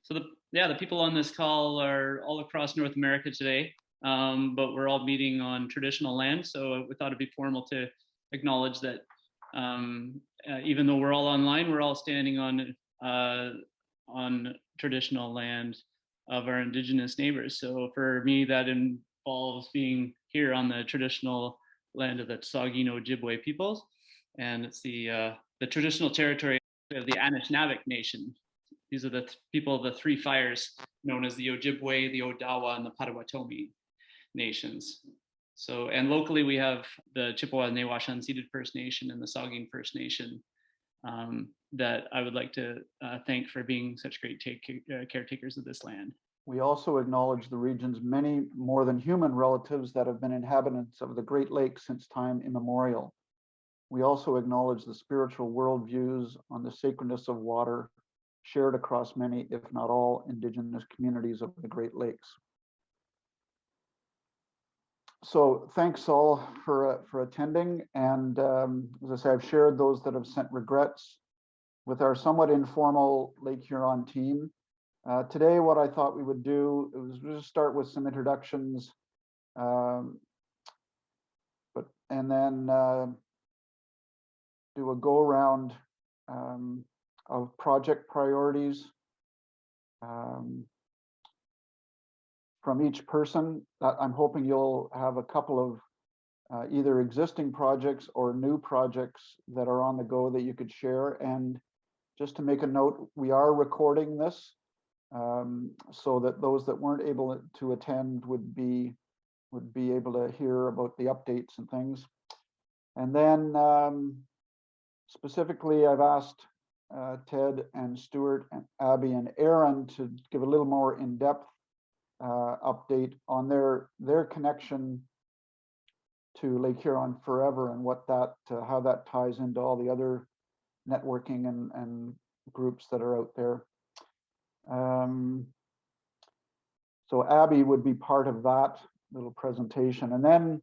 So the people on this call are all across North America today, but we're all meeting on traditional land. So we thought it'd be formal to acknowledge that even though we're all online, we're all standing on traditional land of our Indigenous neighbors. So for me, that involves being here on the traditional land of the Tsagin Ojibwe peoples, and it's the traditional territory of the Anishinaabe Nation. These are the people of the three fires, known as the Ojibwe, the Odawa, and the Potawatomi nations. So, and locally we have the Chippewa Nawash Unceded First Nation and the Saugeen First Nation that I would like to thank for being such great caretakers of this land. We also acknowledge the region's many more than human relatives that have been inhabitants of the Great Lakes since time immemorial. We also acknowledge the spiritual worldviews on the sacredness of water shared across many, if not all, Indigenous communities of the Great Lakes. So thanks all for attending. And as I say, I've shared those that have sent regrets with our somewhat informal Lake Huron team. Today, what I thought we would do was just start with some introductions, and then do a go around of project priorities from each person. I'm hoping you'll have a couple of either existing projects or new projects that are on the go that you could share. And just to make a note, we are recording this so that those that weren't able to attend would be able to hear about the updates and things. And then specifically, I've asked Ted and Stuart and Abby and Erin to give a little more in-depth update on their connection to Lake Huron Forever and what that how that ties into all the other networking and groups that are out there. So Abby would be part of that little presentation, and then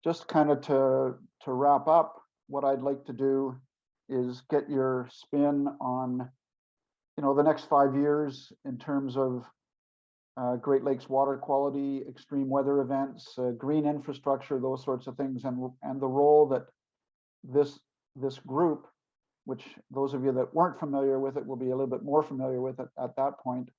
just kind of to wrap up, what I'd like to do is get your spin on, the next 5 years in terms of Great Lakes water quality, extreme weather events, green infrastructure, those sorts of things, and the role that this group, which those of you that weren't familiar with it will be a little bit more familiar with it at that point,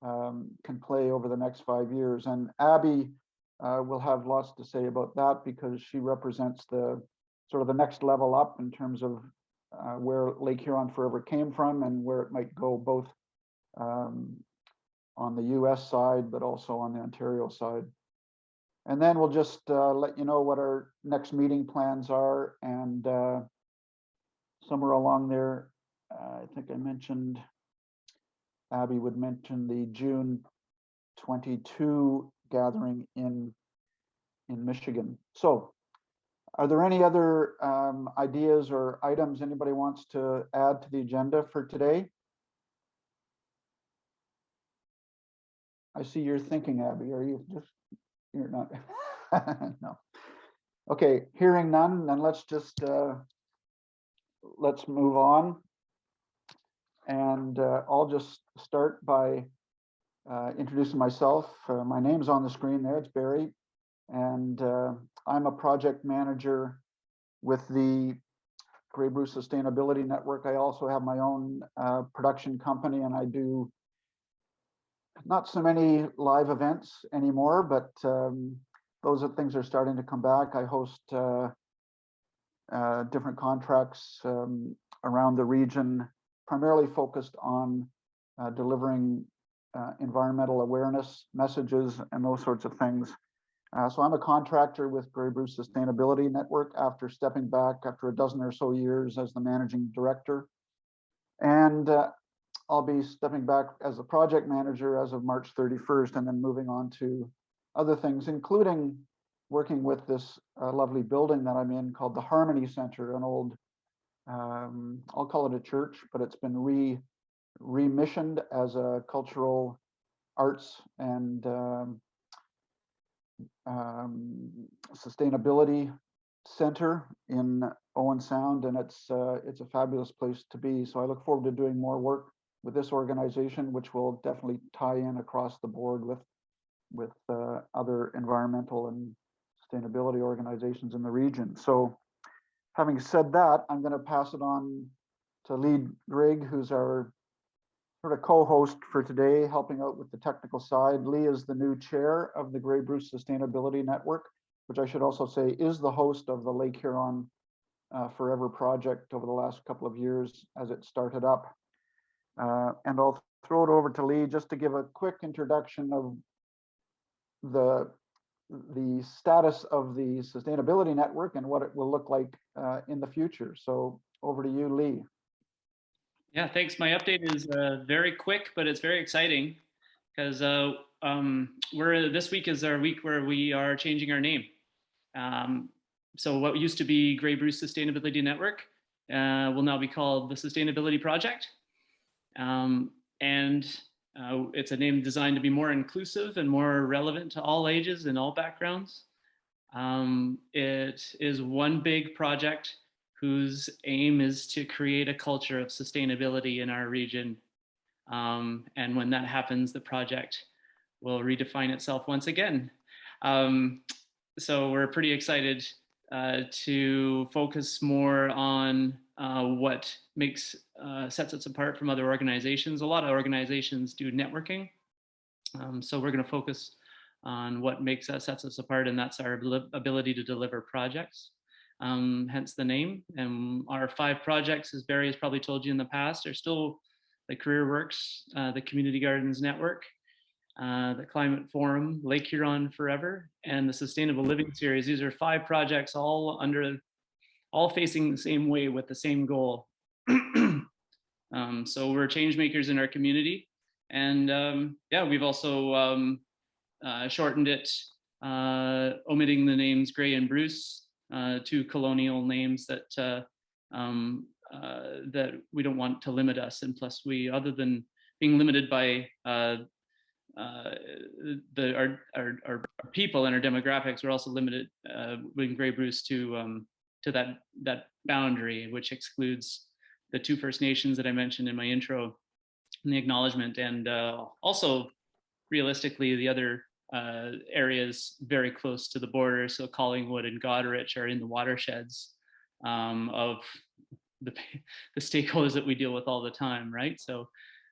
can play over the next 5 years. And Abby will have lots to say about that because she represents the sort of the next level up in terms of where Lake Huron Forever came from and where it might go, both on the US side, but also on the Ontario side. And then we'll just let you know what our next meeting plans are. And somewhere along there, I think I mentioned, Abby would mention the June 22 gathering in Michigan. So are there any other ideas or items anybody wants to add to the agenda for today? I see you're thinking, Abby. Are you just, you're not? No. Okay, hearing none, then let's just let's move on. And I'll just start by introducing myself. My name's on the screen there, it's Barry. And I'm a project manager with the Grey Bruce Sustainability Network. I also have my own production company, and I do not so many live events anymore, but those things are starting to come back. I host different contracts around the region, primarily focused on delivering environmental awareness messages and those sorts of things. So I'm a contractor with Grey Bruce Sustainability Network after stepping back after a dozen or so years as the managing director. And I'll be stepping back as a project manager as of March 31st, and then moving on to other things, including working with this lovely building that I'm in called the Harmony Center, an old, I'll call it a church, but it's been remissioned as a cultural arts and sustainability center in Owen Sound, and it's a fabulous place to be. So I look forward to doing more work this organization, which will definitely tie in across the board with other environmental and sustainability organizations in the region. So having said that, I'm going to pass it on to Lee Grigg, who's our sort of co-host for today, helping out with the technical side. Lee is the new chair of the Grey Bruce Sustainability Network, which I should also say is the host of the Lake Huron Forever project over the last couple of years as it started up. And I'll throw it over to Lee just to give a quick introduction of the status of the Sustainability Network and what it will look like in the future. So over to you, Lee. Yeah, thanks. My update is very quick, but it's very exciting because this week is our week where we are changing our name. So what used to be Grey Bruce Sustainability Network will now be called the Sustainability Project. It's a name designed to be more inclusive and more relevant to all ages and all backgrounds. It is one big project whose aim is to create a culture of sustainability in our region. And when that happens, the project will redefine itself once again. So we're pretty excited to focus more on what sets us apart from other organizations. A lot of organizations do networking. So we're going to focus on what sets us apart, and that's our ability to deliver projects. Hence the name. And our 5 projects, as Barry has probably told you in the past, are still the Career Works, the Community Gardens Network, the Climate Forum, Lake Huron Forever, and the Sustainable Living Series. These are 5 projects all facing the same way with the same goal. So we're change makers in our community. And yeah, we've also shortened it, omitting the names Grey and Bruce, 2 colonial names that that we don't want to limit us. And plus, other than being limited by our people and our demographics, we're also limited with Grey Bruce to that boundary, which excludes the 2 First Nations that I mentioned in my intro in the acknowledgement, and also realistically the other areas very close to the border. So Collingwood and Goderich are in the watersheds of the stakeholders that we deal with all the time, right? So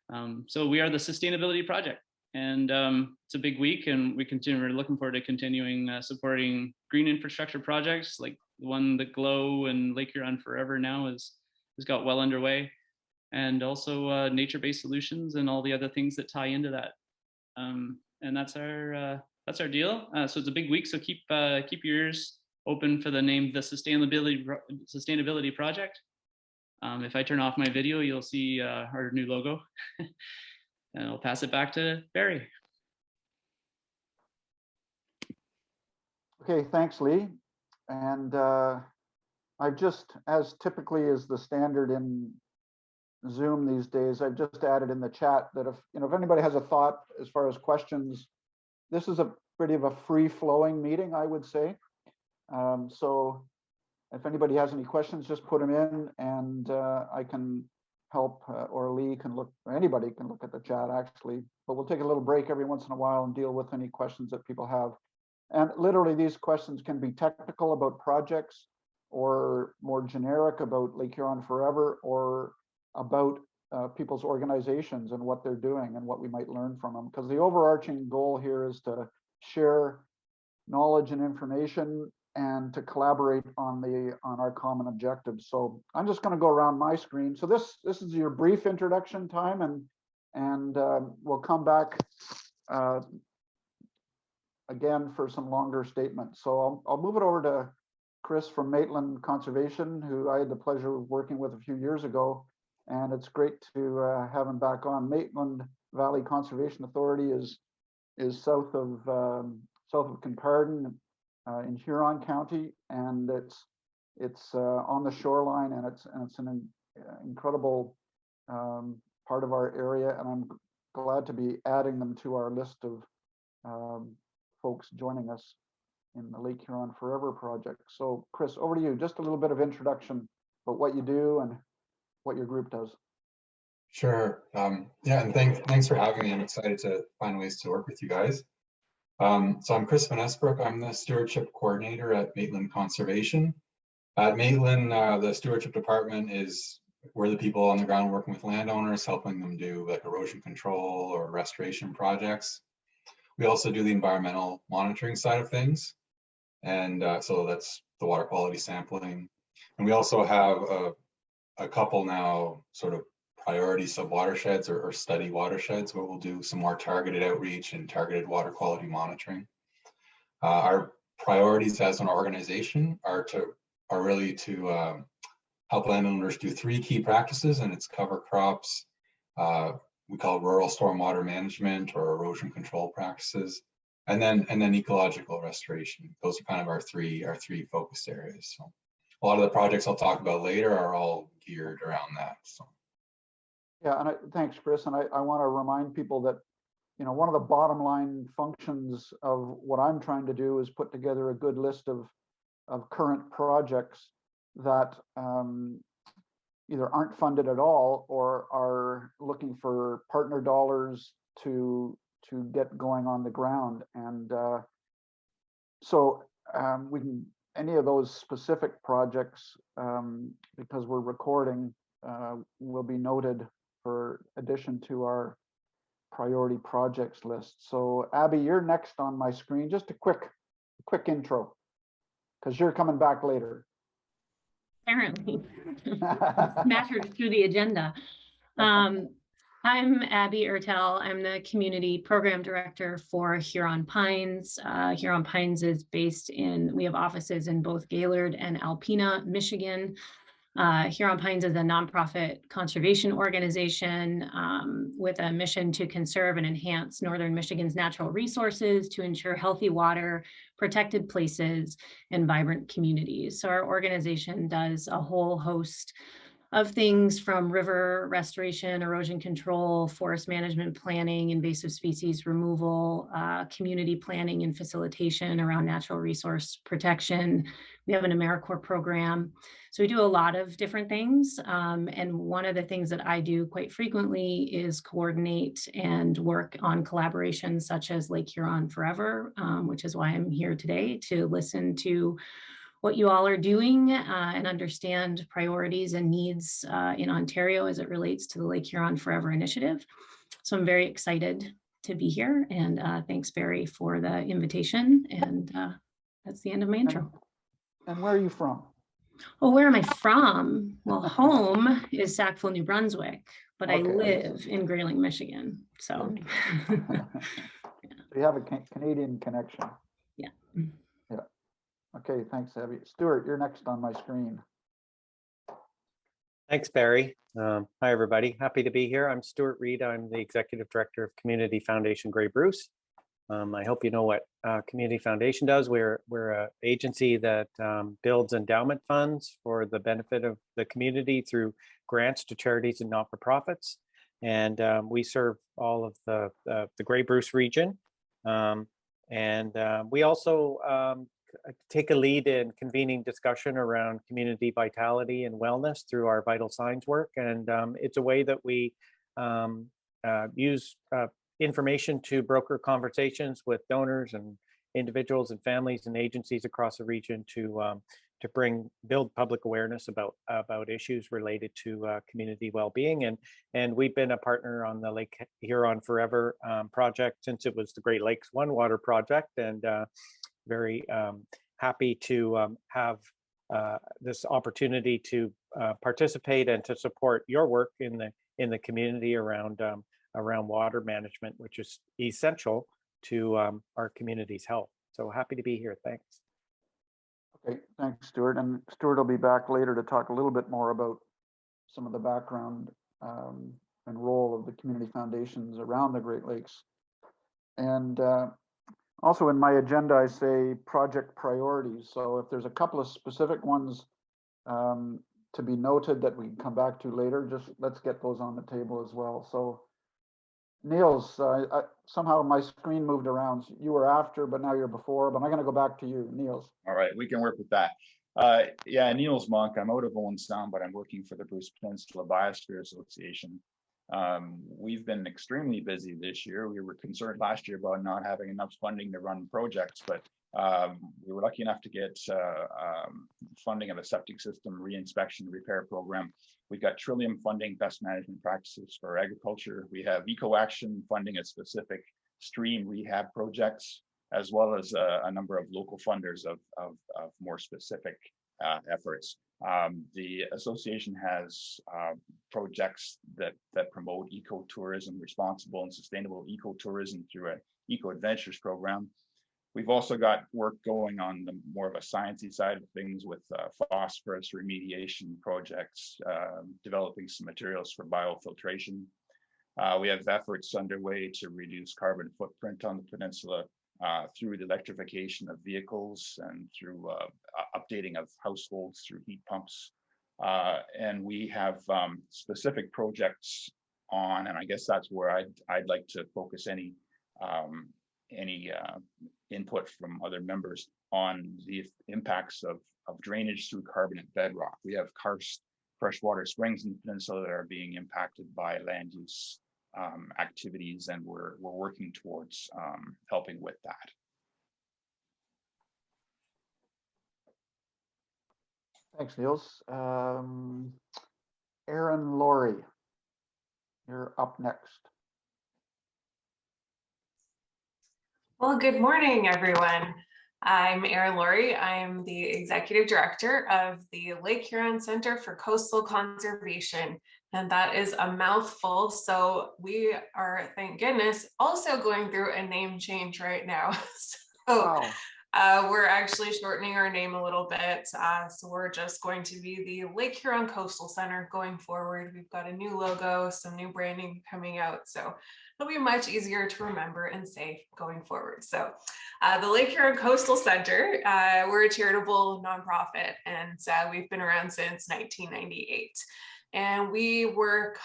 we are the Sustainability Project, and it's a big week, and we're looking forward to continuing supporting green infrastructure projects like the one that Glow and Lake Huron Forever now has got well underway, and also nature-based solutions and all the other things that tie into that. And that's our deal. So it's a big week. So keep your ears open for the name, the Sustainability Project. If I turn off my video, you'll see our new logo. And I'll pass it back to Barry. Okay, thanks, Lee. And I've just, as typically is the standard in Zoom these days, I've just added in the chat that if anybody has a thought as far as questions, this is a pretty of a free-flowing meeting, I would say. So if anybody has any questions, just put them in, and I can help, or Lee can look, or anybody can look at the chat actually. But we'll take a little break every once in a while and deal with any questions that people have. And literally, these questions can be technical about projects, or more generic about Lake Huron Forever, or about people's organizations and what they're doing and what we might learn from them. Because the overarching goal here is to share knowledge and information and to collaborate on our common objectives. So I'm just going to go around my screen. So this is your brief introduction time, and we'll come back again for some longer statements. So I'll move it over to Chris from Maitland Conservation, who I had the pleasure of working with a few years ago, and it's great to have him back on. Maitland Valley Conservation Authority is south of Kincardine in Huron County, and it's on the shoreline, and it's an incredible part of our area, and I'm glad to be adding them to our list of folks joining us in the Lake Huron Forever project. So Chris, over to you. Just a little bit of introduction about what you do and what your group does. Sure. Yeah, and thanks for having me. I'm excited to find ways to work with you guys. So I'm Chris Van Esbrook. I'm the stewardship coordinator at Maitland Conservation. At Maitland, the stewardship department is we're the people on the ground working with landowners, helping them do like erosion control or restoration projects. We also do the environmental monitoring side of things. And so that's the water quality sampling. And we also have a couple now sort of priority sub-watersheds or study watersheds where we'll do some more targeted outreach and targeted water quality monitoring. Our priorities as an organization are really to help landowners do 3 key practices, and it's cover crops, we call rural stormwater management or erosion control practices, and then ecological restoration. Those are kind of our three focus areas. So a lot of the projects I'll talk about later are all geared around that. So Yeah, and thanks, Chris. And I want to remind people that, you know, one of the bottom line functions of what I'm trying to do is put together a good list of current projects that either aren't funded at all or are looking for partner dollars to get going on the ground. And so we can, any of those specific projects, because we're recording, will be noted for addition to our priority projects list. So Abby, you're next on my screen. Just a quick intro, because you're coming back later. Apparently, smashed through the agenda. I'm Abby Ertel. I'm the community program director for Huron Pines. Huron Pines is based we have offices in both Gaylord and Alpena, Michigan. Huron Pines is a nonprofit conservation organization with a mission to conserve and enhance Northern Michigan's natural resources to ensure healthy water, protected places, and vibrant communities. So our organization does a whole host of things from river restoration, erosion control, forest management planning, invasive species removal, community planning and facilitation around natural resource protection. We have an AmeriCorps program. So we do a lot of different things. And one of the things that I do quite frequently is coordinate and work on collaborations such as Lake Huron Forever, which is why I'm here today to listen to what you all are doing and understand priorities and needs in Ontario as it relates to the Lake Huron Forever initiative. So I'm very excited to be here, and thanks, Barry, for the invitation. And that's the end of my intro. And where are you from? Oh, where am I from? Well, home is Sackville, New Brunswick, but okay. I live in Grayling, Michigan. So you have a Canadian connection. Yeah. Yeah. Okay, thanks, Abby. Stuart, you're next on my screen. Thanks, Barry. Hi, everybody. Happy to be here. I'm Stuart Reed. I'm the Executive Director of Community Foundation Grey Bruce. I hope you know what Community Foundation does. We're an agency that builds endowment funds for the benefit of the community through grants to charities and not-for-profits. And we serve all of the Grey Bruce region. We also take a lead in convening discussion around community vitality and wellness through our vital signs work. And it's a way that we use information to broker conversations with donors and individuals and families and agencies across the region to build public awareness about issues related to community well-being. And we've been a partner on the Lake Huron Forever project since it was the Great Lakes One Water project, and very happy to have this opportunity to participate and to support your work in the community around water management, which is essential to our community's health. So happy to be here. Thanks. Okay, thanks, Stuart. And Stuart will be back later to talk a little bit more about some of the background and role of the community foundations around the Great Lakes. And also in my agenda, I say project priorities. So if there's a couple of specific ones to be noted that we can come back to later, just let's get those on the table as well. So Niels, somehow my screen moved around. You were after, but now you're before, but I'm going to go back to you, Niels. All right, we can work with that. Yeah, Niels Monk. I'm out of Owen Sound, but I'm working for the Bruce Peninsula Biosphere Association. We've been extremely busy this year. We were concerned last year about not having enough funding to run projects, but we were lucky enough to get funding of a septic system re-inspection repair program. We've got Trillium funding best management practices for agriculture. We have Eco Action funding a specific stream rehab projects, as well as a number of local funders of more specific efforts. The association has projects that promote ecotourism, responsible and sustainable ecotourism through an Eco Adventures program. We've also got work going on the more of a sciencey side of things with phosphorus remediation projects, developing some materials for biofiltration. We have efforts underway to reduce carbon footprint on the peninsula through the electrification of vehicles and through updating of households through heat pumps. And we have specific projects on, and I guess that's where I'd like to focus any input from other members on the impacts of drainage through carbonate bedrock. We have karst freshwater springs in the peninsula that are being impacted by land use activities, and we're working towards helping with that. Thanks, Niels. Erin Laurie, you're up next. Well, good morning, everyone. I'm Erin Laurie. I'm the Executive Director of the Lake Huron Center for Coastal Conservation, and that is a mouthful. So we are, thank goodness, also going through a name change right now. So we're actually shortening our name a little bit. So we're just going to be the Lake Huron Coastal Center going forward. We've got a new logo, some new branding coming out. So it'll be much easier to remember and say going forward. So the Lake Huron Coastal Center, we're a charitable nonprofit, and we've been around since 1998. And we work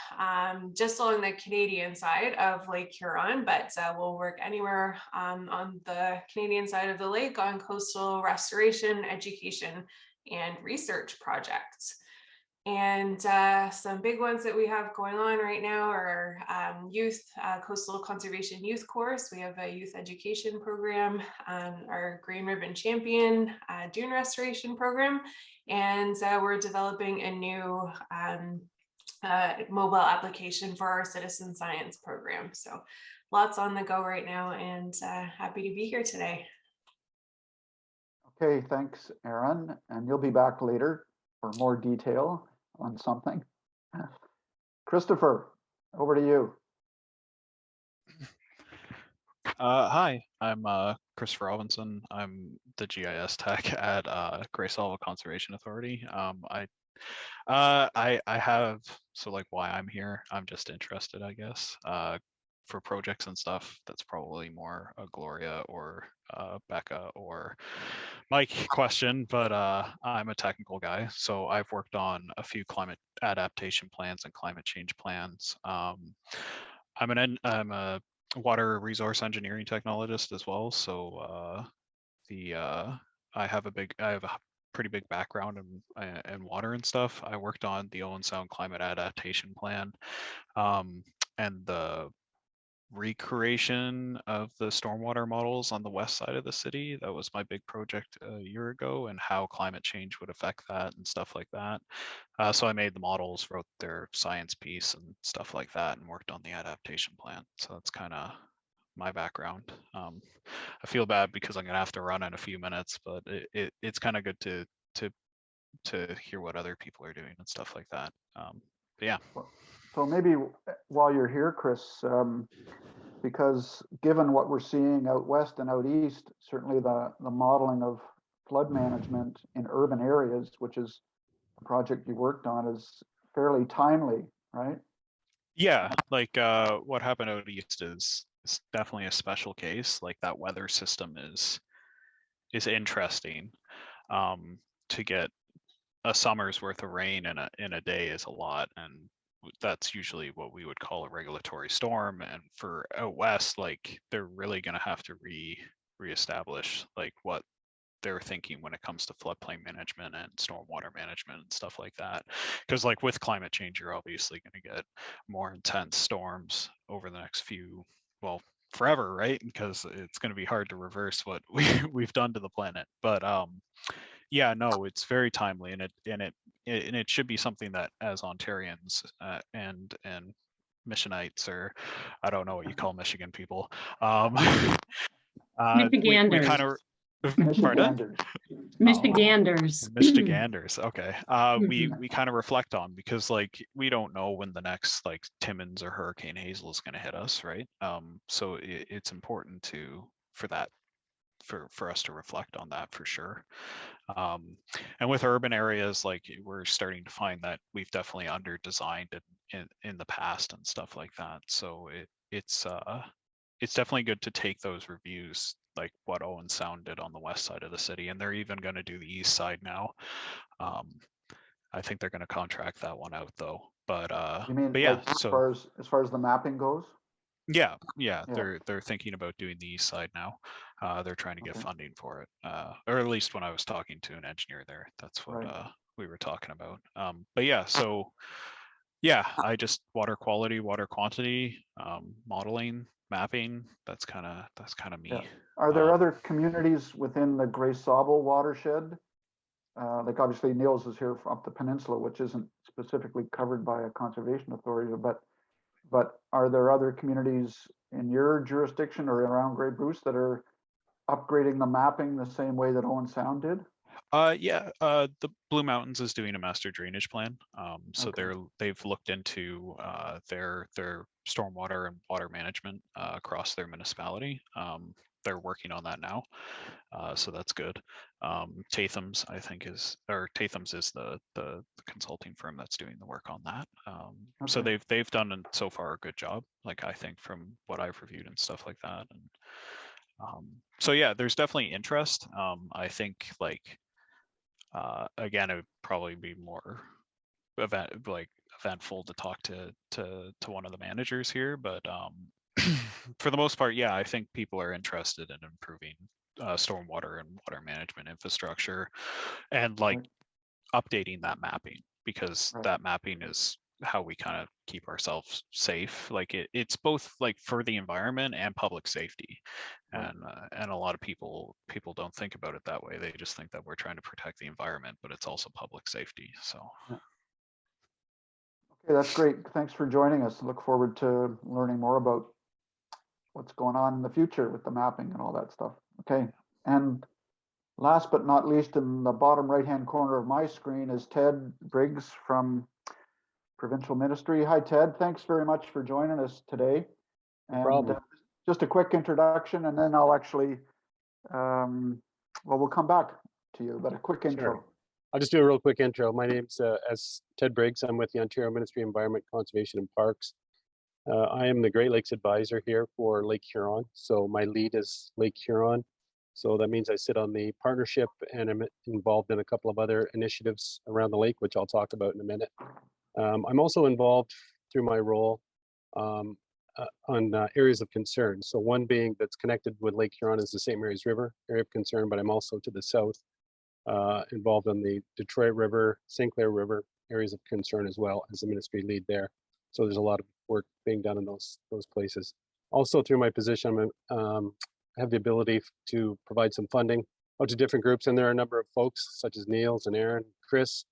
just along the Canadian side of Lake Huron, but we'll work anywhere on the Canadian side of the lake on coastal restoration, education, and research projects. And some big ones that we have going on right now are youth coastal conservation youth course. We have a youth education program, our Green Ribbon Champion dune restoration program, and we're developing a new mobile application for our citizen science program. So lots on the go right now, and happy to be here today. Okay, thanks, Erin. And you'll be back later for more detail on something. Christopher, over to you. Hi, I'm Christopher Robinson. I'm the GIS tech at Gray Salva Conservation Authority. I have, so like why I'm here, I'm just interested, I guess, for projects and stuff. That's probably more a Gloria or Becca or Mike question, but I'm a technical guy, so I've worked on a few climate adaptation plans and climate change plans. I'm a water resource engineering technologist as well, so I have a pretty big background in water and stuff. I worked on the Owen Sound climate adaptation plan and the recreation of the stormwater models on the west side of the city. That was my big project a year ago, and how climate change would affect that and stuff like that. So I made the models, wrote their science piece and stuff like that, and worked on the adaptation plan. So that's kind of my background. I feel bad because I'm gonna have to run in a few minutes, but it's kind of good to hear what other people are doing and stuff like that. But yeah. So maybe while you're here, Chris, because given what we're seeing out west and out east, certainly the modeling of flood management in urban areas, which is a project you worked on, is fairly timely, right? Yeah, like what happened out east is definitely a special case. Like that weather system is interesting. To get a summer's worth of rain in a day is a lot, and that's usually what we would call a regulatory storm. And for out west, like they're really going to have to reestablish like what their thinking when it comes to floodplain management and stormwater management and stuff like that. Because like with climate change, you're obviously going to get more intense storms over the next few, well, forever, right? Because it's going to be hard to reverse what we've done to the planet. But yeah, no, it's very timely, and it should be something that as Ontarians and Michiganites, or I don't know what you call Michigan people, we kind of Michiganders. Michiganders. Michiganders. Okay. Mhm. We kind of reflect on, because like we don't know when the next like Timmins or Hurricane Hazel is going to hit us, right? So it's important for us to reflect on that for sure. And with urban areas, like we're starting to find that we've definitely under designed in the past and stuff like that. So it's definitely good to take those reviews, like what Owen Sound did on the west side of the city, and they're even going to do the east side now. I think they're going to contract that one out though. But You mean yeah, like so as far as the mapping goes? yeah, Yeah. they're thinking about doing the east side now. They're trying to get Okay. funding for it, or at least when I was talking to an engineer there, that's what Right. we were talking about. But yeah, so yeah, I just water quality, water quantity, modeling, mapping. That's kind of me. Yeah. Are there other communities within the Gray Sauble watershed? Like obviously Niels is here up the peninsula, which isn't specifically covered by a conservation authority, but are there other communities in your jurisdiction or around Grey Bruce that are upgrading the mapping the same way that Owen Sound did? Yeah, the Blue Mountains is doing a master drainage plan. So Okay. they've looked into their stormwater and water management across their municipality. They're working on that now. So that's good. Tatham's, I think, Tatham's is the consulting firm that's doing the work on that. So Okay. they've done so far a good job, like I think from what I've reviewed and stuff like that. And so yeah, there's definitely interest. I think like again, it would probably be more eventful to talk to one of the managers here, but for the most part, yeah, I think people are interested in improving stormwater and water management infrastructure, and like Right. updating that mapping, because Right. that mapping is how we kind of keep ourselves safe. Like it's both like for the environment and public safety, Right. and a lot of people don't think about it that way. They just think that we're trying to protect the environment, but it's also public safety. So Yeah. Okay, that's great. Thanks for joining us. Look forward to learning more about what's going on in the future with the mapping and all that stuff. Okay, and last but not least, in the bottom right-hand corner of my screen is Ted Briggs from Provincial Ministry. Hi, Ted. Thanks very much for joining us today. No problem. Just a quick introduction, and then I'll actually, well, we'll come back to you, but a quick intro. Sure. I'll just do a real quick intro. My name's as Ted Briggs. I'm with the Ontario Ministry of Environment, Conservation and Parks. I am the Great Lakes Advisor here for Lake Huron. So my lead is Lake Huron. So that means I sit on the partnership and I'm involved in a couple of other initiatives around the lake, which I'll talk about in a minute. I'm also involved through my role on areas of concern. So one being that's connected with Lake Huron is the St. Mary's River area of concern, but I'm also to the south involved on the Detroit River, St. Clair River areas of concern as well as the ministry lead there. So there's a lot of work being done in those places. Also through my position, I have the ability to provide some funding out to different groups, and there are a number of folks such as Niels and Erin, Chris,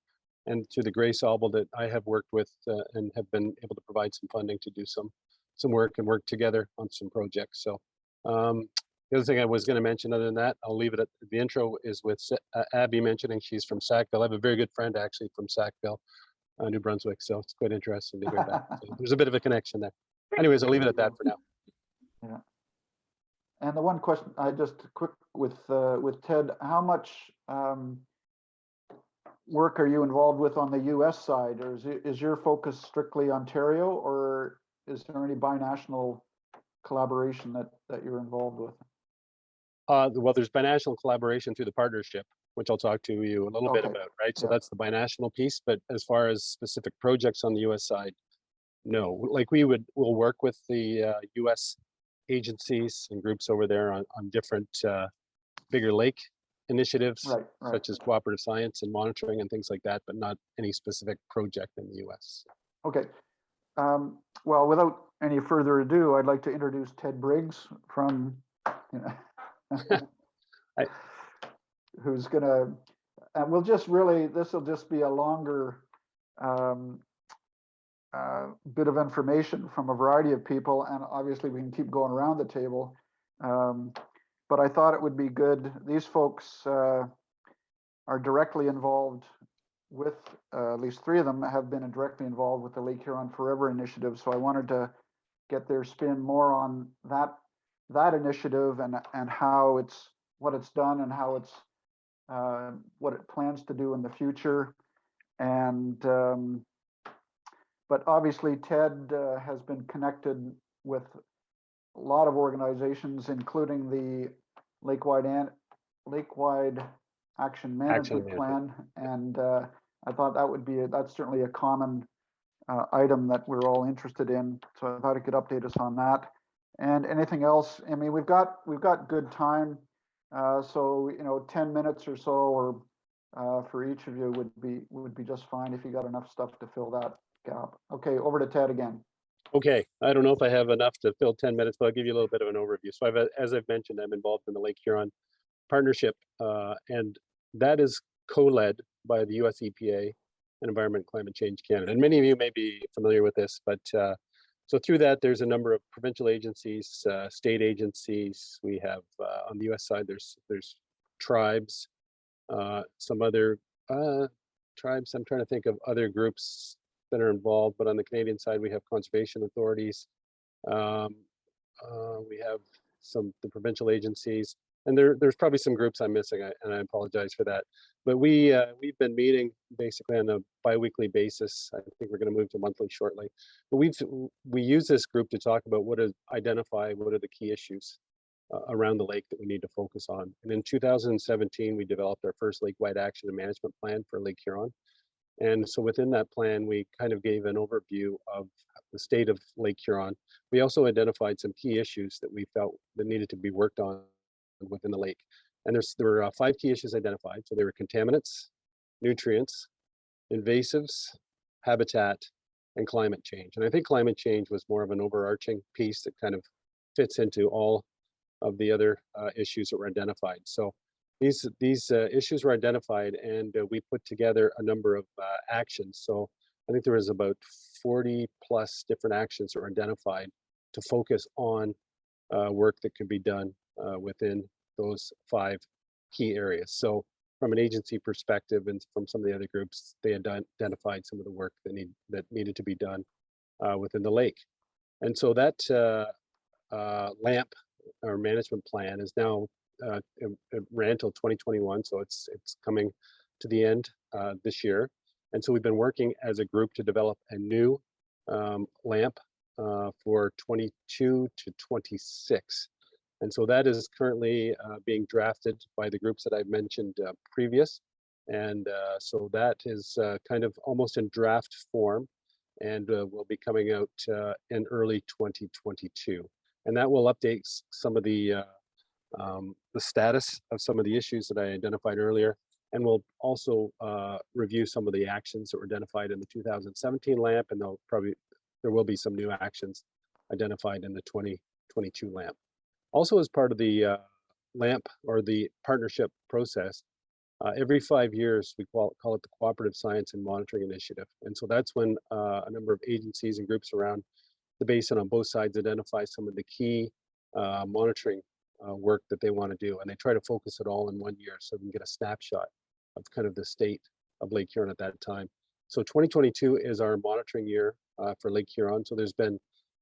and through the Gray Sauble that I have worked with and have been able to provide some funding to do some work and work together on some projects. So the other thing I was going to mention, other than that, I'll leave it at the intro, is with Abby mentioning she's from Sackville. I have a very good friend actually from Sackville, New Brunswick. So it's quite interesting to hear that. So there's a bit of a connection there. Anyways, I'll leave it at that for now. Yeah. And the one question I just quick with Ted, how much work are you involved with on the U.S. side, or is your focus strictly Ontario, or is there any binational collaboration that you're involved with? Well, there's binational collaboration through the partnership, which I'll talk to you a little bit about, right? So that's the binational piece. But as far as specific projects on the U.S. side, no. Like we'll work with the U.S. agencies and groups over there on different bigger lake initiatives Right, such as cooperative science and monitoring and things like that, but not any specific project in the US. Okay. Well, without any further ado, I'd like to introduce Ted Briggs from, who's gonna, and we'll just really, this will just be a longer bit of information from a variety of people, and obviously we can keep going around the table. But I thought it would be good. These folks are directly involved with, at least 3 of them have been directly involved with the Lake Huron Forever initiative. So I wanted to get their spin more on that initiative and how it's, what it's done and how it's, what it plans to do in the future. And, but obviously Ted has been connected with a lot of organizations, including the Lakewide Action Management Plan. And I thought that would be, that's certainly a common item that we're all interested in. So I thought I could update us on that. And anything else, I mean, we've got good time. So, 10 minutes or so, or for each of you would be just fine if you got enough stuff to fill that gap. Okay, over to Ted again. Okay, I don't know if I have enough to fill 10 minutes, but I'll give you a little bit of an overview. So as I've mentioned, I'm involved in the Lake Huron Partnership, and that is co-led by the US EPA and Environment and Climate Change Canada. And many of you may be familiar with this, but so through that, there's a number of provincial agencies, state agencies. We have on the US side, there's tribes, some other tribes. I'm trying to think of other groups that are involved, but on the Canadian side, we have conservation authorities. We have the provincial agencies, and there's probably some groups I'm missing, and I apologize for that. But we've been meeting basically on a bi-weekly basis. I think we're going to move to monthly shortly. But we use this group to talk about what are the key issues around the lake that we need to focus on. And in 2017, we developed our first Lakewide Action and Management Plan for Lake Huron. And so within that plan, we kind of gave an overview of the state of Lake Huron. We also identified some key issues that we felt that needed to be worked on within the lake. And there were 5 key issues identified. So they were contaminants, nutrients, invasives, habitat, and climate change. And I think climate change was more of an overarching piece that kind of fits into all of the other issues that were identified. So these issues were identified, and we put together a number of actions. So I think there was about 40 plus different actions that were identified to focus on work that could be done within those 5 key areas. So from an agency perspective and from some of the other groups, they identified some of the work that needed to be done within the lake. And so that LAMP, our management plan, is now it ran until 2021, so it's coming to the end this year. And so we've been working as a group to develop a new LAMP for 22 to 26. And so that is currently being drafted by the groups that I've mentioned previous. And so that is kind of almost in draft form, and will be coming out in early 2022. And that will update some of the status of some of the issues that I identified earlier. And we'll also review some of the actions that were identified in the 2017 LAMP, and there will be some new actions identified in the 2022 LAMP. Also, as part of the LAMP or the partnership process, every 5 years, we call it the Cooperative Science and Monitoring Initiative. And so that's when a number of agencies and groups around the basin on both sides identify some of the key monitoring work that they want to do. And they try to focus it all in 1 year so we can get a snapshot of kind of the state of Lake Huron at that time. So 2022 is our monitoring year for Lake Huron. So there's been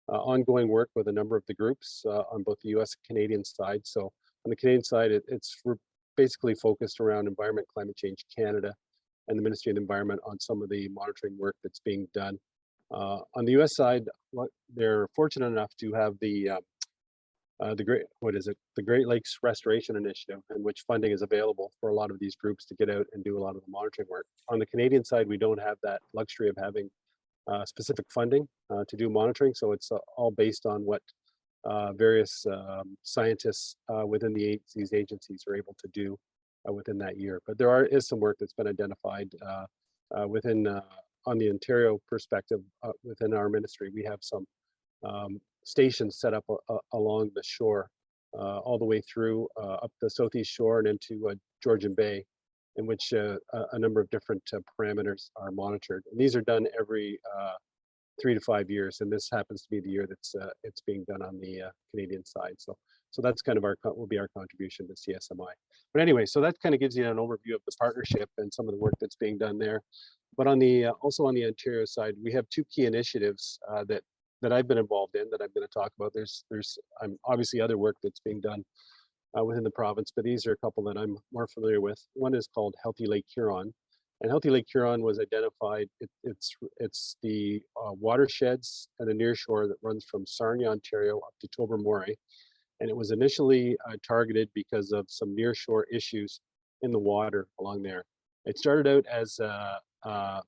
ongoing work with a number of the groups on both the US and Canadian side. So on the Canadian side, it's basically focused around Environment Climate Change Canada and the Ministry of the Environment on some of the monitoring work that's being done. On the US side, they're fortunate enough to have the Great Lakes Restoration Initiative, in which funding is available for a lot of these groups to get out and do a lot of the monitoring work. On the Canadian side, we don't have that luxury of having specific funding to do monitoring, so it's all based on what various scientists within these agencies are able to do within that year. But there is some work that's been identified within on the Ontario perspective within our ministry. We have some stations set up along the shore, all the way through up the southeast shore and into Georgian Bay, in which a number of different parameters are monitored. And these are done every 3 to 5 years, and this happens to be the year that's it's being done on the Canadian side. So that's kind of will be our contribution to CSMI. But anyway, so that kind of gives you an overview of the partnership and some of the work that's being done there. But on the also on the Ontario side, we have 2 key initiatives that I've been involved in that I'm going to talk about. There's obviously other work that's being done within the province, but these are a couple that I'm more familiar with. One is called Healthy Lake Huron, and Healthy Lake Huron was identified. It's the watersheds and the nearshore that runs from Sarnia, Ontario, up to Tobermory, and it was initially targeted because of some nearshore issues in the water along there. It started out as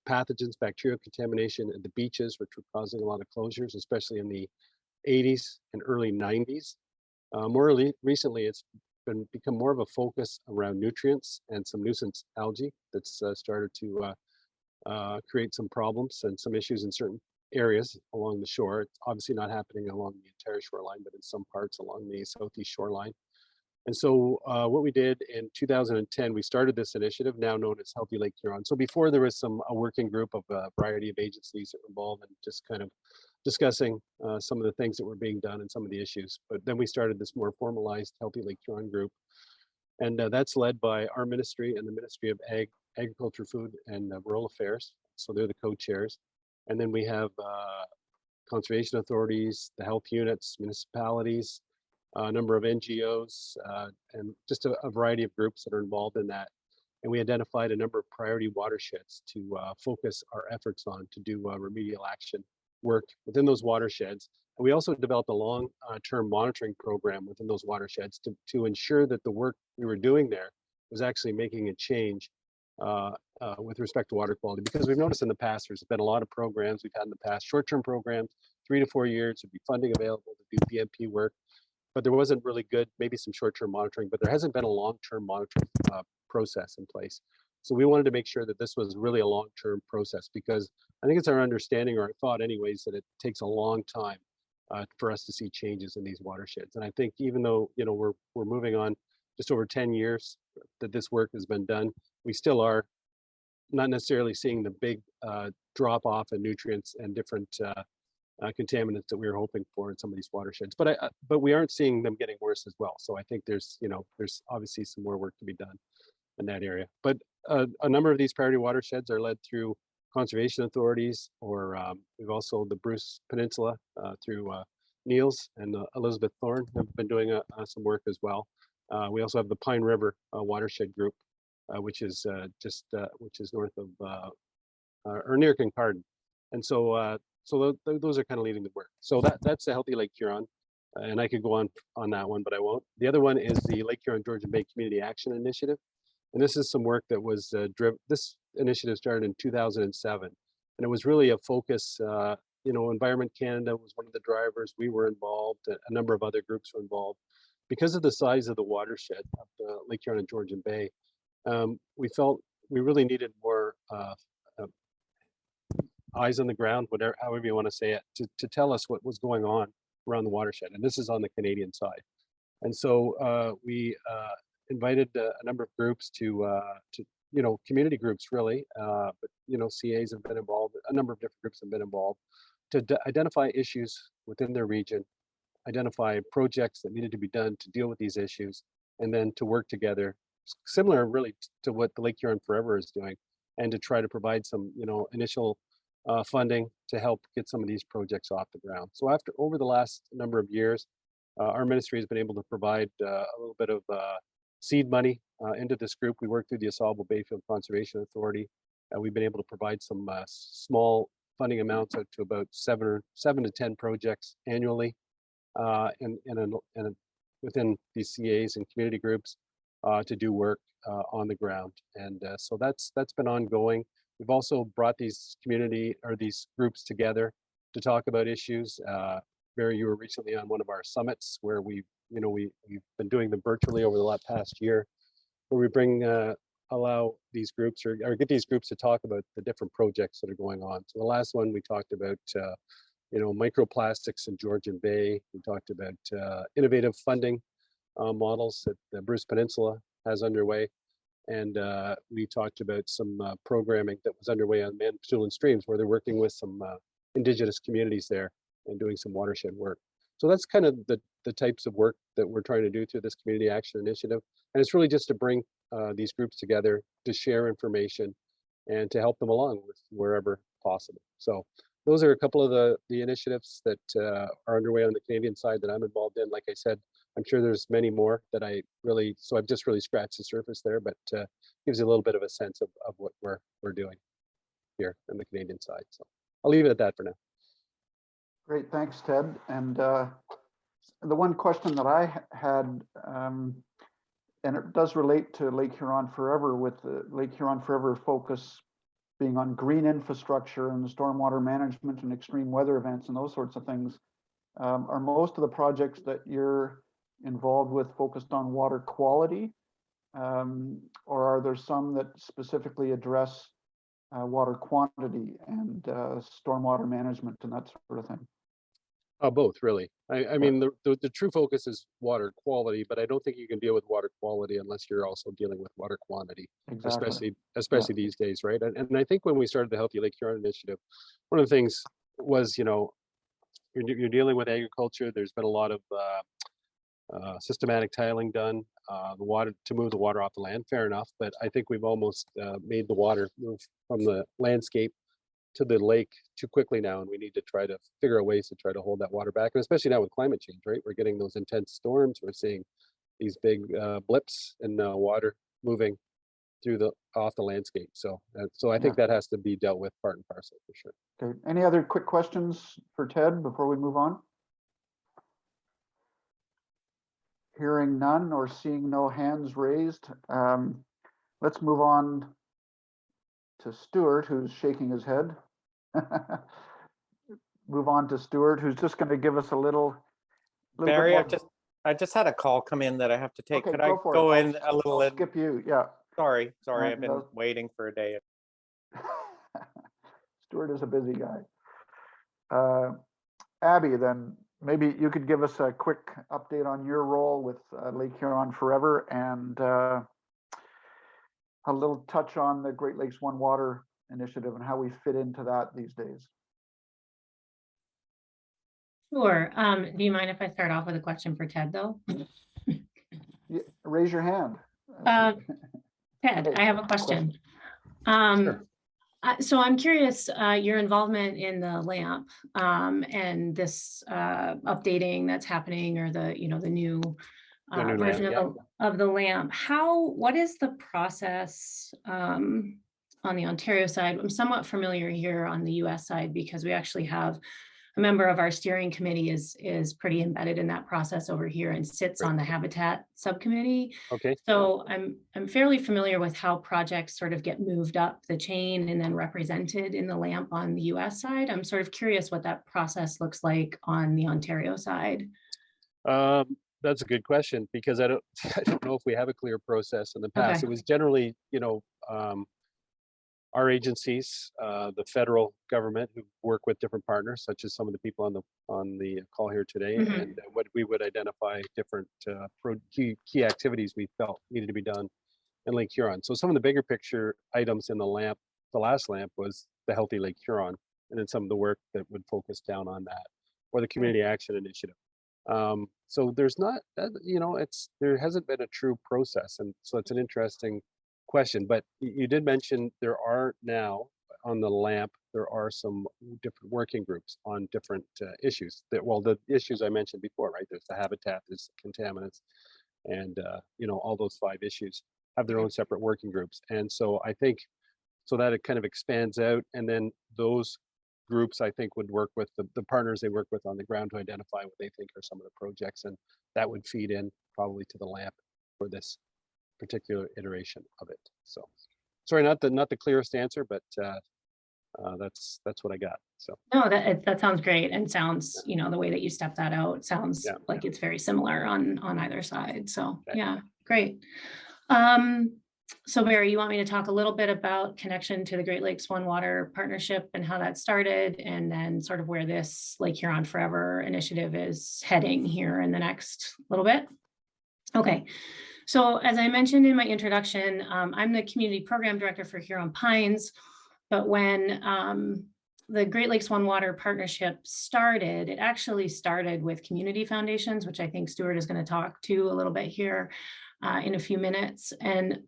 pathogens, bacterial contamination at the beaches, which were causing a lot of closures, especially in the 80s and early 90s. More recently, it's become more of a focus around nutrients and some nuisance algae that's started to create some problems and some issues in certain areas along the shore. It's obviously not happening along the entire shoreline, but in some parts along the southeast shoreline. And so what we did in 2010, we started this initiative now known as Healthy Lake Huron. So before there was a working group of a variety of agencies that were involved and just kind of discussing some of the things that were being done and some of the issues. But then we started this more formalized Healthy Lake Huron group. And that's led by our ministry and the Ministry of Agriculture, Food and Rural Affairs. So they're the co-chairs. And then we have conservation authorities, the health units, municipalities, a number of NGOs, and just a variety of groups that are involved in that. And we identified a number of priority watersheds to focus our efforts on to do remedial action work within those watersheds. And we also developed a long-term monitoring program within those watersheds to ensure that the work we were doing there was actually making a change with respect to water quality. Because we've noticed in the past, there's been a lot of programs we've had in the past, short-term programs, 3 to 4 years, there'd be funding available to do BMP work. But there wasn't really good, maybe some short-term monitoring, but there hasn't been a long-term monitoring process in place. So we wanted to make sure that this was really a long-term process, because I think it's our understanding, or our thought anyways, that it takes a long time for us to see changes in these watersheds. And I think even though we're moving on just over 10 years that this work has been done, we still are not necessarily seeing the big drop off in nutrients and different contaminants that we were hoping for in some of these watersheds, but we aren't seeing them getting worse as well. So I think there's obviously some more work to be done in that area. But a number of these priority watersheds are led through conservation authorities, or we've also the Bruce Peninsula through Niels and Elizabeth Thorne have been doing some work as well. We also have the Pine River watershed group, which is north of or near Kincardine, and so those are kind of leading the work. So that's the Healthy Lake Huron, and I could go on that one, but I won't. The other one is the Lake Huron Georgian Bay Community Action Initiative, and this is some work that was driven. This initiative started in 2007, and it was really a focus. Environment Canada was one of the drivers. We were involved. A number of other groups were involved. Because of the size of the watershed of the Lake Huron and Georgian Bay, we felt we really needed more eyes on the ground, however you want to say it, to tell us what was going on around the watershed. And this is on the Canadian side. And so we invited a number of groups to community groups really, but CAs have been involved, a number of different groups have been involved to identify issues within their region, identify projects that needed to be done to deal with these issues, and then to work together, similar really to what the Lake Huron Forever is doing, and to try to provide some initial funding to help get some of these projects off the ground. So over the last number of years, our ministry has been able to provide a little bit of seed money into this group. We work through the Oswego Bayfield Conservation Authority. We've been able to provide some small funding amounts out to about 7 to 10 projects annually, within these CAs and community groups to do work on the ground. And so that's been ongoing. We've also brought these these groups together to talk about issues. Barry, you were recently on one of our summits where we've been doing them virtually over the past year. where we bring allow these groups or get these groups to talk about the different projects that are going on. So the last one we talked about, microplastics in Georgian Bay. We talked about innovative funding models that the Bruce Peninsula has underway. And we talked about some programming that was underway on Manitoulin Streams, where they're working with some Indigenous communities there and doing some watershed work. So that's kind of the types of work that we're trying to do through this community action initiative. And it's really just to bring these groups together to share information and to help them along with wherever possible. So those are a couple of the initiatives that are underway on the Canadian side that I'm involved in. Like I said, I'm sure there's many more that so I've just really scratched the surface there, but gives you a little bit of a sense of what we're doing here on the Canadian side. So I'll leave it at that for now. Great, thanks, Ted. And the one question that I had, and it does relate to Lake Huron Forever, with the Lake Huron Forever focus being on green infrastructure and stormwater management and extreme weather events and those sorts of things. Are most of the projects that you're involved with focused on water quality? Or are there some that specifically address water quantity and stormwater management and that sort of thing? Both, really. I mean, the true focus is water quality, but I don't think you can deal with water quality unless you're also dealing with water quantity, Exactly. especially these days, right? And I think when we started the Healthy Lake Huron initiative, one of the things was, you're dealing with agriculture. There's been a lot of systematic tiling done, to move the water off the land. Fair enough, but I think we've almost made the water move from the landscape to the lake too quickly now, and we need to try to figure out ways to try to hold that water back. And especially now with climate change, right? We're getting those intense storms. We're seeing these big blips in water moving through off the landscape. So I think that has to be dealt with part and parcel for sure. Okay. Any other quick questions for Ted before we move on? Hearing none or seeing no hands raised, let's move on to Stuart, who's shaking his head. Move on to Stuart, who's just going to give us a little Barry, bit more... I just had a call come in that I have to take. Okay, Could I go in a little? I'll skip you. Yeah. Sorry. I've been waiting for a day. Stuart is a busy guy. Abby, then maybe you could give us a quick update on your role with Lake Huron Forever and a little touch on the Great Lakes One Water initiative and how we fit into that these days. Sure. Do you mind if I start off with a question for Ted, though? Yeah, raise your hand. Ted, I have a question. Sure. So I'm curious, your involvement in the LAMP and this updating that's happening, or the new version of the LAMP. What is the process on the Ontario side? I'm somewhat familiar here on the US side because we actually have a member of our steering committee is pretty embedded in that process over here and sits on the Habitat subcommittee. Okay. So I'm fairly familiar with how projects sort of get moved up the chain and then represented in the LAMP on the US side. I'm sort of curious what that process looks like on the Ontario side. That's a good question, because I don't know if we have a clear process in the past. Okay. It was generally, our agencies, the federal government, who work with different partners, such as some of the people on the call here today, Mm-hmm. and what we would identify different key activities we felt needed to be done in Lake Huron. So some of the bigger picture items in the LAMP, the last LAMP, was the Healthy Lake Huron, and then some of the work that would focus down on that, or the Community Action Initiative. So there's not, there hasn't been a true process, and so it's an interesting question. But you did mention there are now on the LAMP, there are some different working groups on different issues. The issues I mentioned before, right? There's the habitat, there's contaminants, and all those 5 issues have their own separate working groups. And so I think that it kind of expands out, and then those groups, I think, would work with the partners they work with on the ground to identify what they think are some of the projects, and that would feed in probably to the LAMP for this particular iteration of it. So sorry, not the clearest answer, but that's what I got. So no, that sounds great, and sounds, the way that you step that out sounds like it's very similar on either side. So yeah, great. So Barry, you want me to talk a little bit about connection to the Great Lakes One Water Partnership and how that started, and then sort of where this Lake Huron Forever initiative is heading here in the next little bit? Okay, so as I mentioned in my introduction, I'm the Community Program Director for Huron Pines, but when the Great Lakes One Water Partnership started, it actually started with community foundations, which I think Stuart is going to talk to a little bit here in a few minutes. And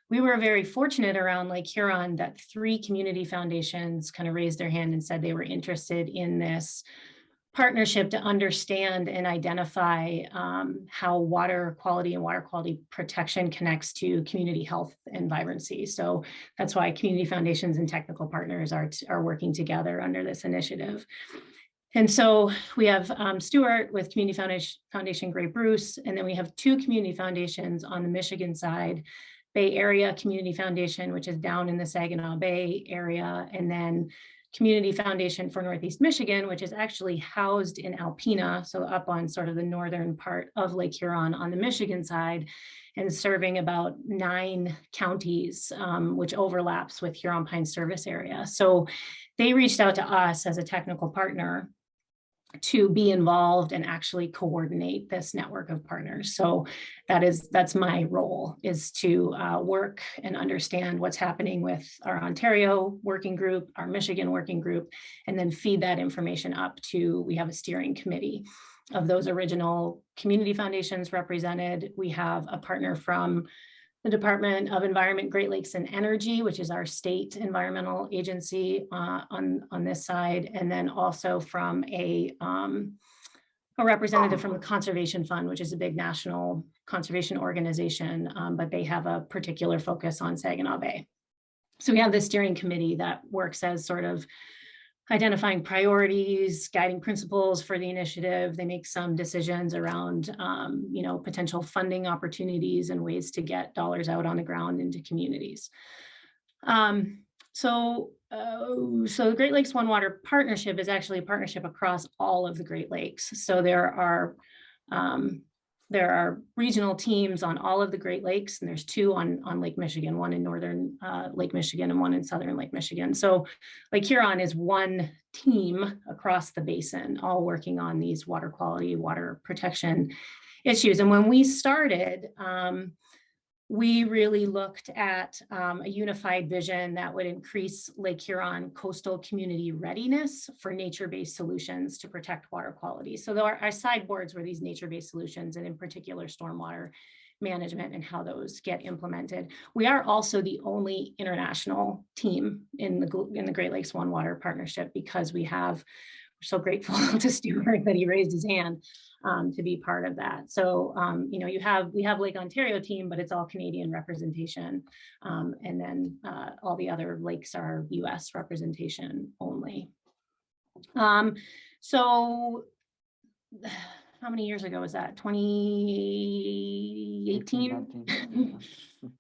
we were very fortunate around Lake Huron that 3 community foundations kind of raised their hand and said they were interested in this partnership to understand and identify how water quality and water quality protection connects to community health and vibrancy. So that's why community foundations and technical partners are working together under this initiative. And so we have Stuart with Community Foundation Grey Bruce, and then we have 2 community foundations on the Michigan side, Bay Area Community Foundation, which is down in the Saginaw Bay area, and then Community Foundation for Northeast Michigan, which is actually housed in Alpena, so up on sort of the northern part of Lake Huron on the Michigan side, and serving about 9 counties, which overlaps with Huron Pines service area. So they reached out to us as a technical partner to be involved and actually coordinate this network of partners. So that's my role, is to work and understand what's happening with our Ontario working group, our Michigan working group, and then feed that information up to, we have a steering committee of those original community foundations represented. We have a partner from the Department of Environment, Great Lakes and Energy, which is our state environmental agency on this side, and then also from a representative from the Conservation Fund, which is a big national conservation organization, but they have a particular focus on Saginaw Bay. So we have this steering committee that works as sort of identifying priorities, guiding principles for the initiative. They make some decisions around, potential funding opportunities and ways to get dollars out on the ground into communities. So the Great Lakes One Water Partnership is actually a partnership across all of the Great Lakes. So there are regional teams on all of the Great Lakes, and there's 2 on Lake Michigan, one in northern Lake Michigan and one in southern Lake Michigan. So Lake Huron is one team across the basin, all working on these water quality, water protection issues. And when we started, we really looked at a unified vision that would increase Lake Huron coastal community readiness for nature-based solutions to protect water quality. So our sideboards were these nature-based solutions, and in particular stormwater management and how those get implemented. We are also the only international team in the Great Lakes One Water Partnership, because we're so grateful to Stuart that he raised his hand to be part of that. So, we have Lake Ontario team, but it's all Canadian representation. And then all the other lakes are US representation only. So how many years ago was that? 2018,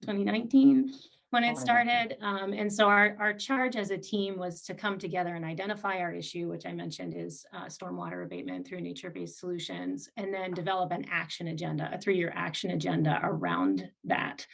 2019? When it started. And so our charge as a team was to come together and identify our issue, which I mentioned is stormwater abatement through nature-based solutions, and then develop an action agenda, a 3-year action agenda around that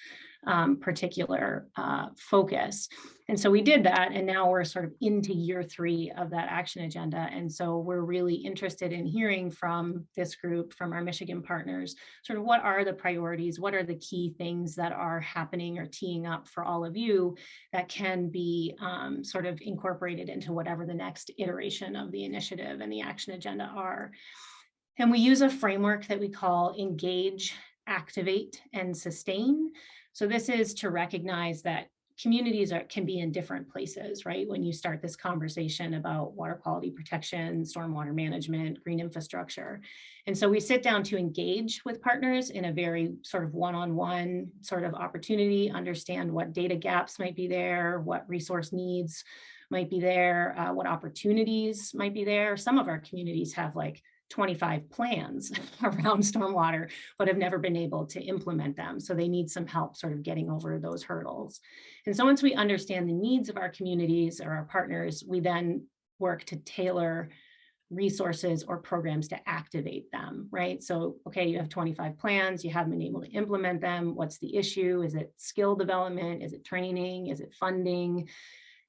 particular focus. And so we did that, and now we're sort of into year 3 of that action agenda. And so we're really interested in hearing from this group, from our Michigan partners, sort of what are the priorities, what are the key things that are happening or teeing up for all of you that can be sort of incorporated into whatever the next iteration of the initiative and the action agenda are. And we use a framework that we call engage, activate, and sustain. So this is to recognize that communities can be in different places, right? When you start this conversation about water quality protection, stormwater management, green infrastructure. And so we sit down to engage with partners in a very sort of one-on-one sort of opportunity, understand what data gaps might be there, what resource needs might be there, what opportunities might be there. Some of our communities have like 25 plans around stormwater, but have never been able to implement them. So they need some help sort of getting over those hurdles. And so once we understand the needs of our communities or our partners, we then work to tailor resources or programs to activate them, right? So, okay, you have 25 plans, you haven't been able to implement them. What's the issue? Is it skill development? Is it training? Is it funding?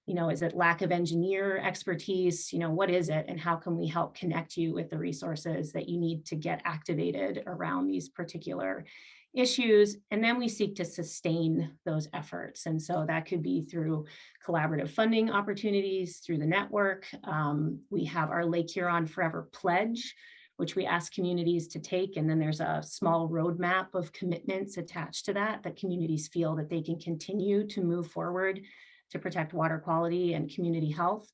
You know, is it lack of engineer expertise? You know, what is it? And how can we help connect you with the resources that you need to get activated around these particular issues? And then we seek to sustain those efforts. And so that could be through collaborative funding opportunities, through the network. We have our Lake Huron Forever Pledge, which we ask communities to take. And then there's a small roadmap of commitments attached to that, that communities feel that they can continue to move forward to protect water quality and community health.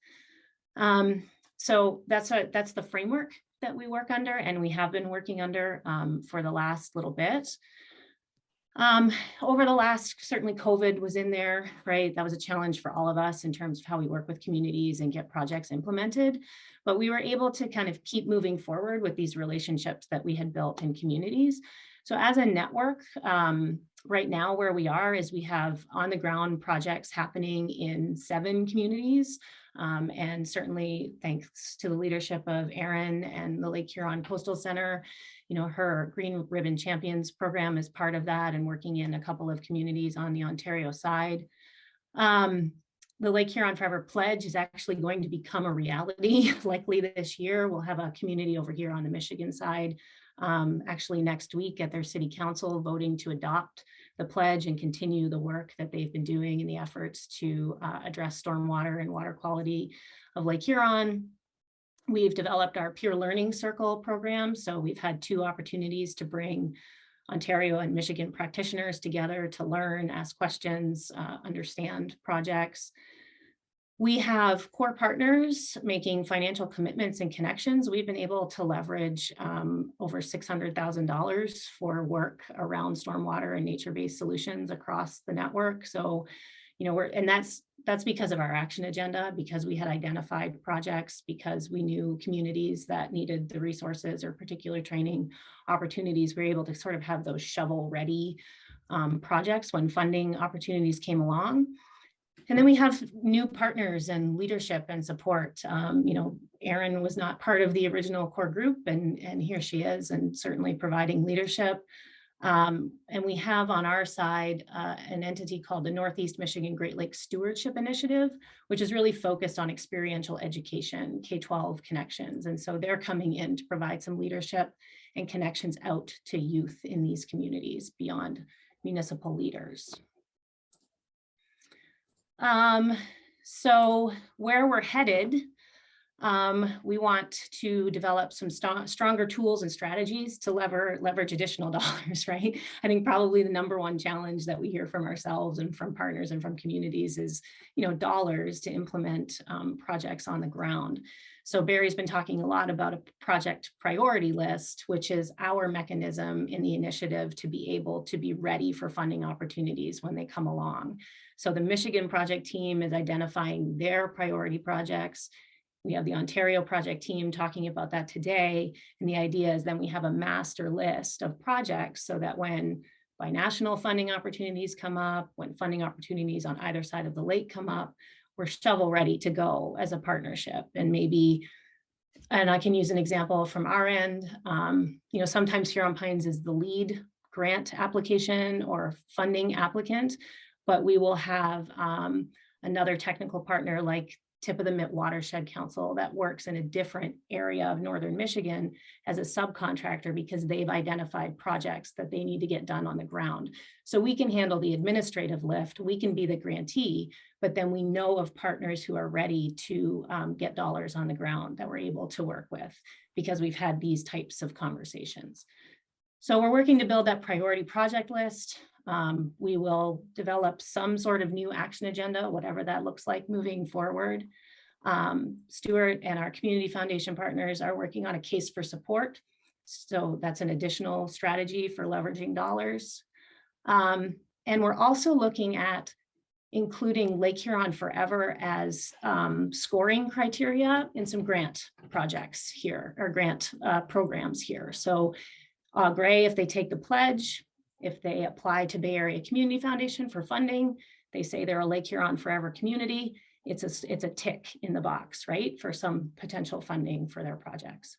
So that's the framework that we work under, and we have been working under for the last little bit. Over the last, certainly COVID was in there, right? That was a challenge for all of us in terms of how we work with communities and get projects implemented. But we were able to kind of keep moving forward with these relationships that we had built in communities. So as a network, right now where we are is we have on the ground projects happening in 7 communities. And certainly thanks to the leadership of Erin and the Lake Huron Coastal Center, you know, her Green Ribbon Champions program is part of that and working in a couple of communities on the Ontario side. The Lake Huron Forever Pledge is actually going to become a reality likely this year. We'll have a community over here on the Michigan side actually next week at their city council voting to adopt the pledge and continue the work that they've been doing in the efforts to address stormwater and water quality of Lake Huron. We've developed our Peer Learning Circle program. So we've had 2 opportunities to bring Ontario and Michigan practitioners together to learn, ask questions, understand projects. We have core partners making financial commitments and connections. We've been able to leverage over $600,000 for work around stormwater and nature-based solutions across the network. So, you know, and that's because of our action agenda, because we had identified projects, because we knew communities that needed the resources or particular training opportunities. We were able to sort of have those shovel-ready projects when funding opportunities came along. And then we have new partners and leadership and support. You know, Erin was not part of the original core group, and here she is, and certainly providing leadership. And we have on our side an entity called the Northeast Michigan Great Lakes Stewardship Initiative, which is really focused on experiential education, K-12 connections. And so they're coming in to provide some leadership and connections out to youth in these communities beyond municipal leaders. So where we're headed, we want to develop some stronger tools and strategies to leverage additional dollars, right? I think probably the #1 challenge that we hear from ourselves and from partners and from communities is, you know, dollars to implement projects on the ground. So Barry's been talking a lot about a project priority list, which is our mechanism in the initiative to be able to be ready for funding opportunities when they come along. So the Michigan project team is identifying their priority projects. We have the Ontario project team talking about that today. And the idea is then we have a master list of projects so that when binational funding opportunities come up, when funding opportunities on either side of the lake come up, we're shovel ready to go as a partnership. And maybe, and I can use an example from our end, you know, sometimes Huron Pines is the lead grant application or funding applicant, but we will have another technical partner like Tip of the Mitt Watershed Council that works in a different area of Northern Michigan as a subcontractor because they've identified projects that they need to get done on the ground. So we can handle the administrative lift, we can be the grantee, but then we know of partners who are ready to get dollars on the ground that we're able to work with because we've had these types of conversations. So we're working to build that priority project list. We will develop some sort of new action agenda, whatever that looks like moving forward. Stuart and our community foundation partners are working on a case for support. So that's an additional strategy for leveraging dollars. And we're also looking at including Lake Huron Forever as scoring criteria in some grant projects here or grant programs here. So Gray, if they take the pledge, if they apply to Bay Area Community Foundation for funding, they say they're a Lake Huron Forever community. it's a tick in the box, right, for some potential funding for their projects.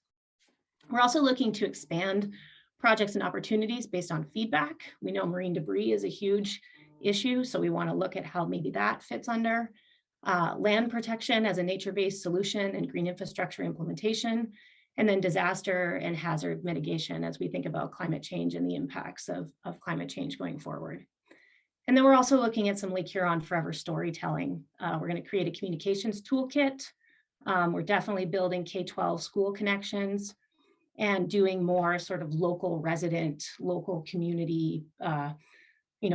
We're also looking to expand projects and opportunities based on feedback. We know marine debris is a huge issue, so we want to look at how maybe that fits under land protection as a nature-based solution and green infrastructure implementation, and then disaster and hazard mitigation as we think about climate change and the impacts of climate change going forward. And then we're also looking at some Lake Huron Forever storytelling. We're going to create a communications toolkit. We're definitely building K-12 school connections and doing more sort of local resident, local community,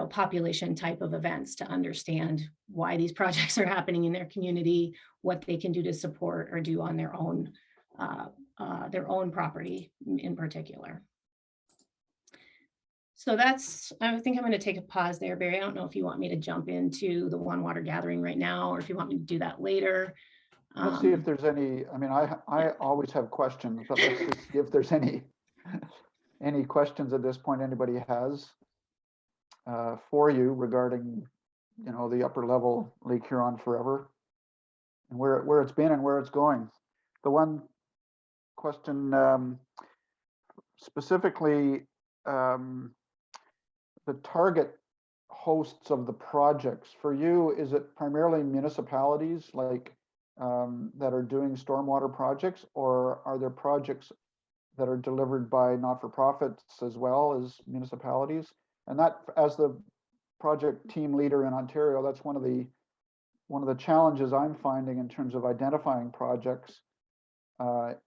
population type of events to understand why these projects are happening in their community, what they can do to support or do on their own property in particular. So that's, I think I'm going to take a pause there, Barry. I don't know if you want me to jump into the One Water Gathering right now, or if you want me to do that later. Let's see if there's any, I mean, I always have questions, but let's just see if there's any questions at this point anybody has for you regarding, the upper level Lake Huron Forever and where it's been and where it's going. The one question specifically, the target hosts of the projects for you, is it primarily municipalities like that are doing stormwater projects, or are there projects that are delivered by not-for-profits as well as municipalities? And that, as the project team leader in Ontario, that's one of the challenges I'm finding in terms of identifying projects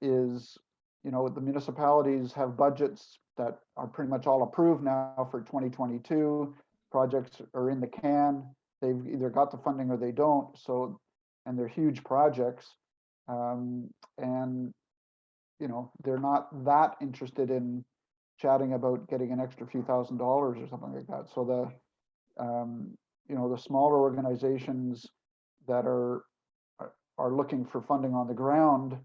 is, the municipalities have budgets that are pretty much all approved now for 2022. Projects are in the can. They've either got the funding or they don't. So, and they're huge projects, and they're not that interested in chatting about getting an extra few $1,000s or something like that. So the smaller organizations that are looking for funding on the ground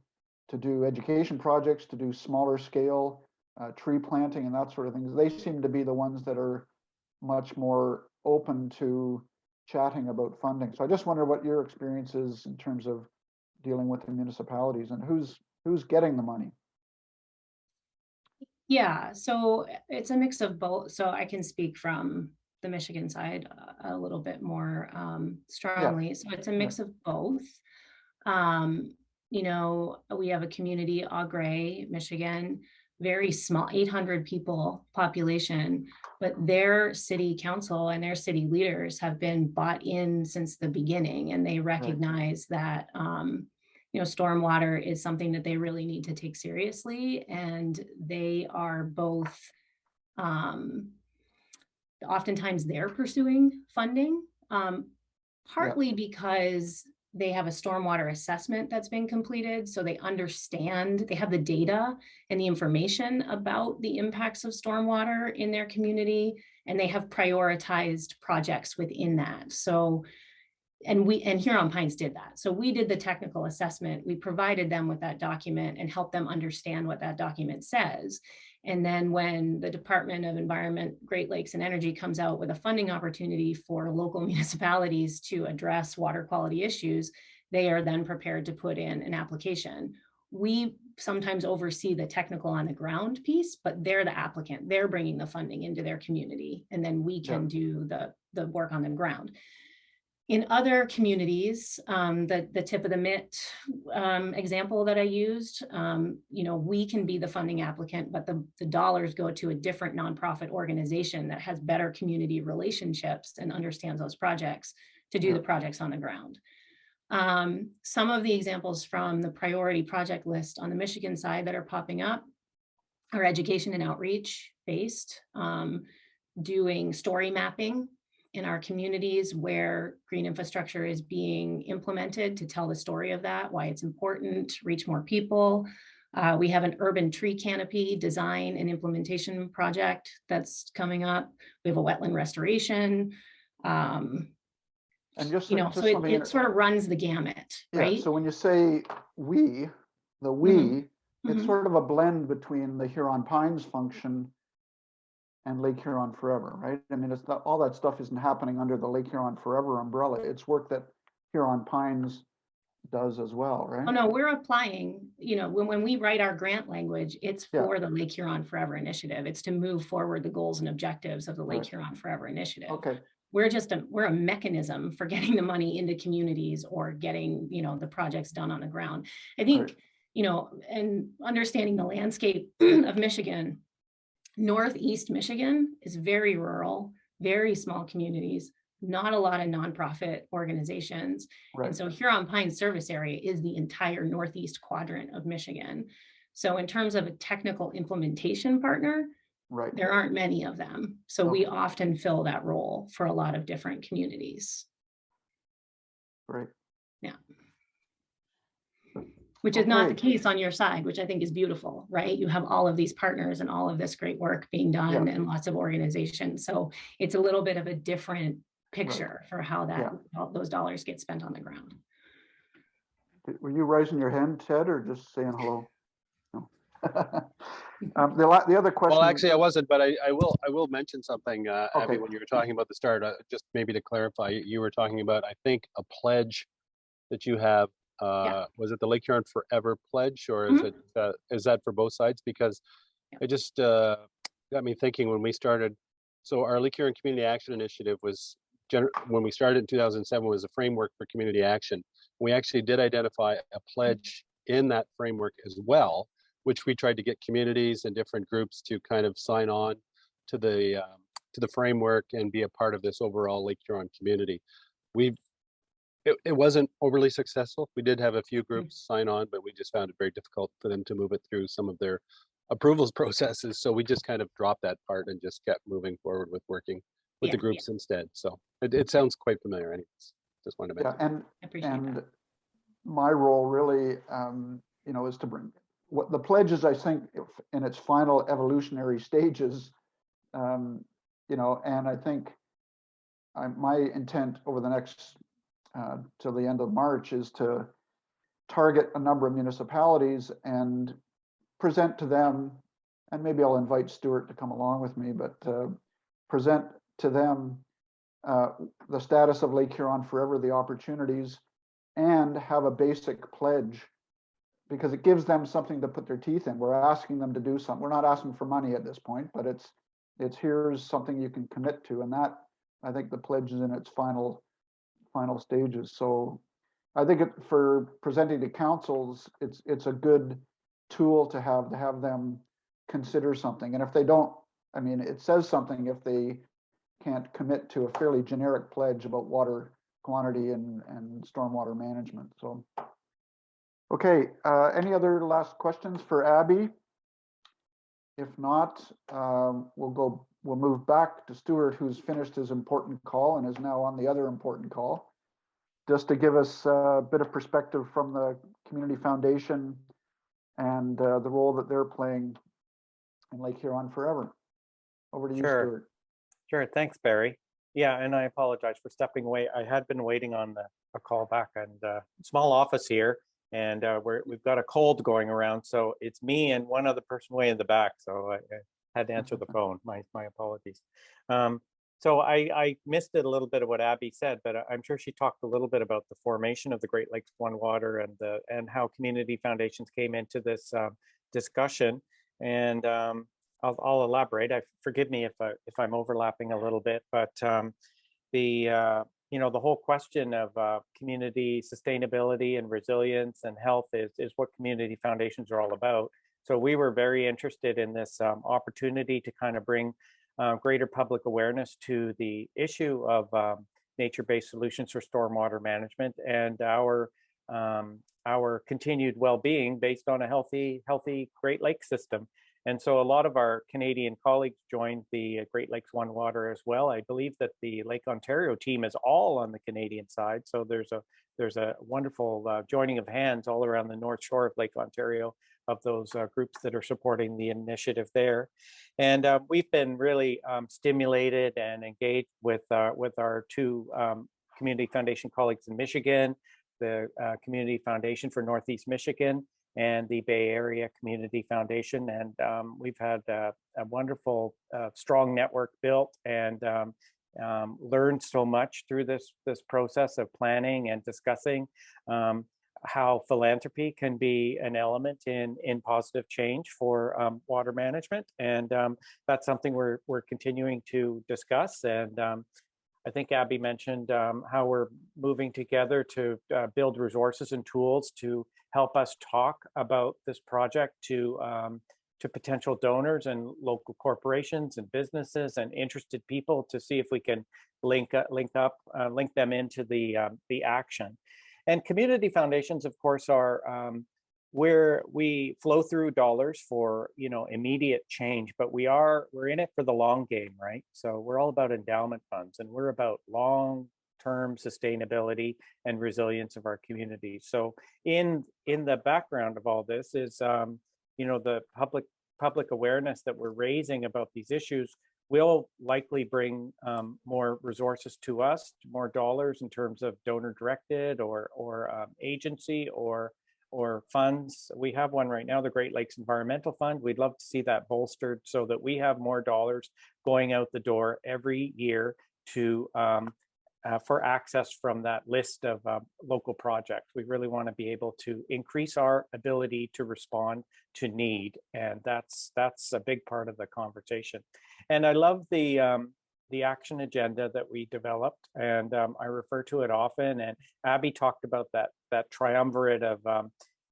to do education projects, to do smaller scale tree planting and that sort of things, they seem to be the ones that are much more open to chatting about funding. So I just wonder what your experience is in terms of dealing with the municipalities and who's getting the money. Yeah, so it's a mix of both. So I can speak from the Michigan side a little bit more strongly. Yeah. So it's a mix of both. We have a community, Au Gres, Michigan, very small, 800 people population, but their city council and their city leaders have been bought in since the beginning, and they recognize that stormwater is something that they really need to take seriously, and they are both oftentimes they're pursuing funding, partly because they have a stormwater assessment that's been completed, so they understand, they have the data and the information about the impacts of stormwater in their community, and they have prioritized projects within that. So, and Huron Pines did that. So we did the technical assessment, we provided them with that document and helped them understand what that document says. And then when the Department of Environment, Great Lakes and Energy comes out with a funding opportunity for local municipalities to address water quality issues, they are then prepared to put in an application. We sometimes oversee the technical on the ground piece, but they're the applicant. They're bringing the funding into their community, and then we can do the work on the ground. In other communities, the tip of the mitt example that I used, we can be the funding applicant, but the dollars go to a different nonprofit organization that has better community relationships and understands those projects to do the projects on the ground. Some of the examples from the priority project list on the Michigan side that are popping up are education and outreach based, doing story mapping in our communities where green infrastructure is being implemented, to tell the story of that, why it's important, reach more people. We have an urban tree canopy design and implementation project that's coming up. We have a wetland restoration. And just so it sort of runs the gamut, right? So when you say we, it's sort of a blend between the Huron Pines function and Lake Huron Forever, right? I mean, it's not, all that stuff isn't happening under the Lake Huron Forever umbrella. It's work that Huron Pines does as well, right? Oh, no, we're applying, when we write our grant language, it's Yeah. for the Lake Huron Forever Initiative. It's to move forward the goals and objectives of the Lake Right. Huron Forever Initiative. Okay, We're a mechanism for getting the money into communities or getting, the projects done on the ground. I think, Right. And understanding the landscape of Michigan, Northeast Michigan is very rural, very small communities, not a lot of nonprofit organizations. Right. And so Huron Pines service area is the entire Northeast quadrant of Michigan. So in terms of a technical implementation partner, Right. there aren't many of them. So Okay. we often fill that role for a lot of different communities. Great. Yeah. Which is not the Okay. case on your side, which I think is beautiful, right? You have all of these partners and all of this great work being done Yeah. and lots of organizations. So it's a little bit of a different picture for how how those dollars get spent on the ground. Were you raising your hand, Ted, or just saying hello? No. The other question. Well, actually, I wasn't, but I will mention something, Abby, Okay. when you were talking about the start. Just maybe to clarify, you were talking about, I think, a pledge that you have. Was it the Lake Huron Forever pledge, or is it is that for both sides? Because it just got me thinking when we started. So our Lake Huron Community Action Initiative was when we started in 2007 was a framework for community action. We actually did identify a pledge in that framework as well, which we tried to get communities and different groups to kind of sign on to the framework and be a part of this overall Lake Huron community. It wasn't overly successful. We did have a few groups sign on, but we just found it very difficult for them to move it through some of their approvals processes. So we just kind of dropped that part and just kept moving forward with working with the groups instead. So it sounds quite familiar anyways. Just wanted to mention. Yeah, and my role really, is to bring what the pledge is, I think, in its final evolutionary stages, and I think my intent over the next till the end of March is to target a number of municipalities and present to them, and maybe I'll invite Stuart to come along with me, but present to them the status of Lake Huron Forever, the opportunities, and have a basic pledge, because it gives them something to put their teeth in. We're asking them to do something. We're not asking for money at this point, but it's here's something you can commit to, and that, I think, the pledge is in its final stages. So I think for presenting to councils, it's a good tool to have them consider something. And if they don't, I mean, it says something if they can't commit to a fairly generic pledge about water quantity and stormwater management. So, okay, any other last questions for Abby? If not, we'll move back to Stuart, who's finished his important call and is now on the other important call, just to give us a bit of perspective from the Community Foundation and the role that they're playing in Lake Huron Forever. Over to you, Stuart. Sure, thanks, Barry. Yeah, and I apologize for stepping away. I had been waiting on a call back, and small office here, and we've got a cold going around, so it's me and one other person way in the back, so I had to answer the phone. My apologies. So I missed it a little bit of what Abby said, but I'm sure she talked a little bit about the formation of the Great Lakes One Water and how community foundations came into this discussion. And I'll elaborate. Forgive me if I'm overlapping a little bit, but the whole question of community sustainability and resilience and health is what community foundations are all about. So we were very interested in this opportunity to kind of bring greater public awareness to the issue of nature-based solutions for stormwater management and our continued well-being based on a healthy Great Lakes system. And so a lot of our Canadian colleagues joined the Great Lakes One Water as well. I believe that the Lake Ontario team is all on the Canadian side. So there's a wonderful joining of hands all around the North Shore of Lake Ontario of those groups that are supporting the initiative there. And we've been really stimulated and engaged with our two Community Foundation colleagues in Michigan, the Community Foundation for Northeast Michigan, and the Bay Area Community Foundation. And we've had a wonderful, strong network built, and learned so much through this process of planning and discussing how philanthropy can be an element in positive change for water management, and that's something we're continuing to discuss. And I think Abby mentioned how we're moving together to build resources and tools to help us talk about this project to potential donors and local corporations and businesses and interested people, to see if we can link them into the action. And community foundations, of course, are where we flow through dollars for immediate change, but we're in it for the long game, right? So we're all about endowment funds, and we're about long-term sustainability and resilience of our communities. So in the background of all this is the public awareness that we're raising about these issues will likely bring more resources to us, more dollars in terms of donor directed or agency or funds. We have one right now, the Great Lakes Environmental Fund. We'd love to see that bolstered so that we have more dollars going out the door every year to for access from that list of local projects. We really want to be able to increase our ability to respond to need, and that's a big part of the conversation. And I love the action agenda that we developed, and I refer to it often. And Abby talked about that triumvirate of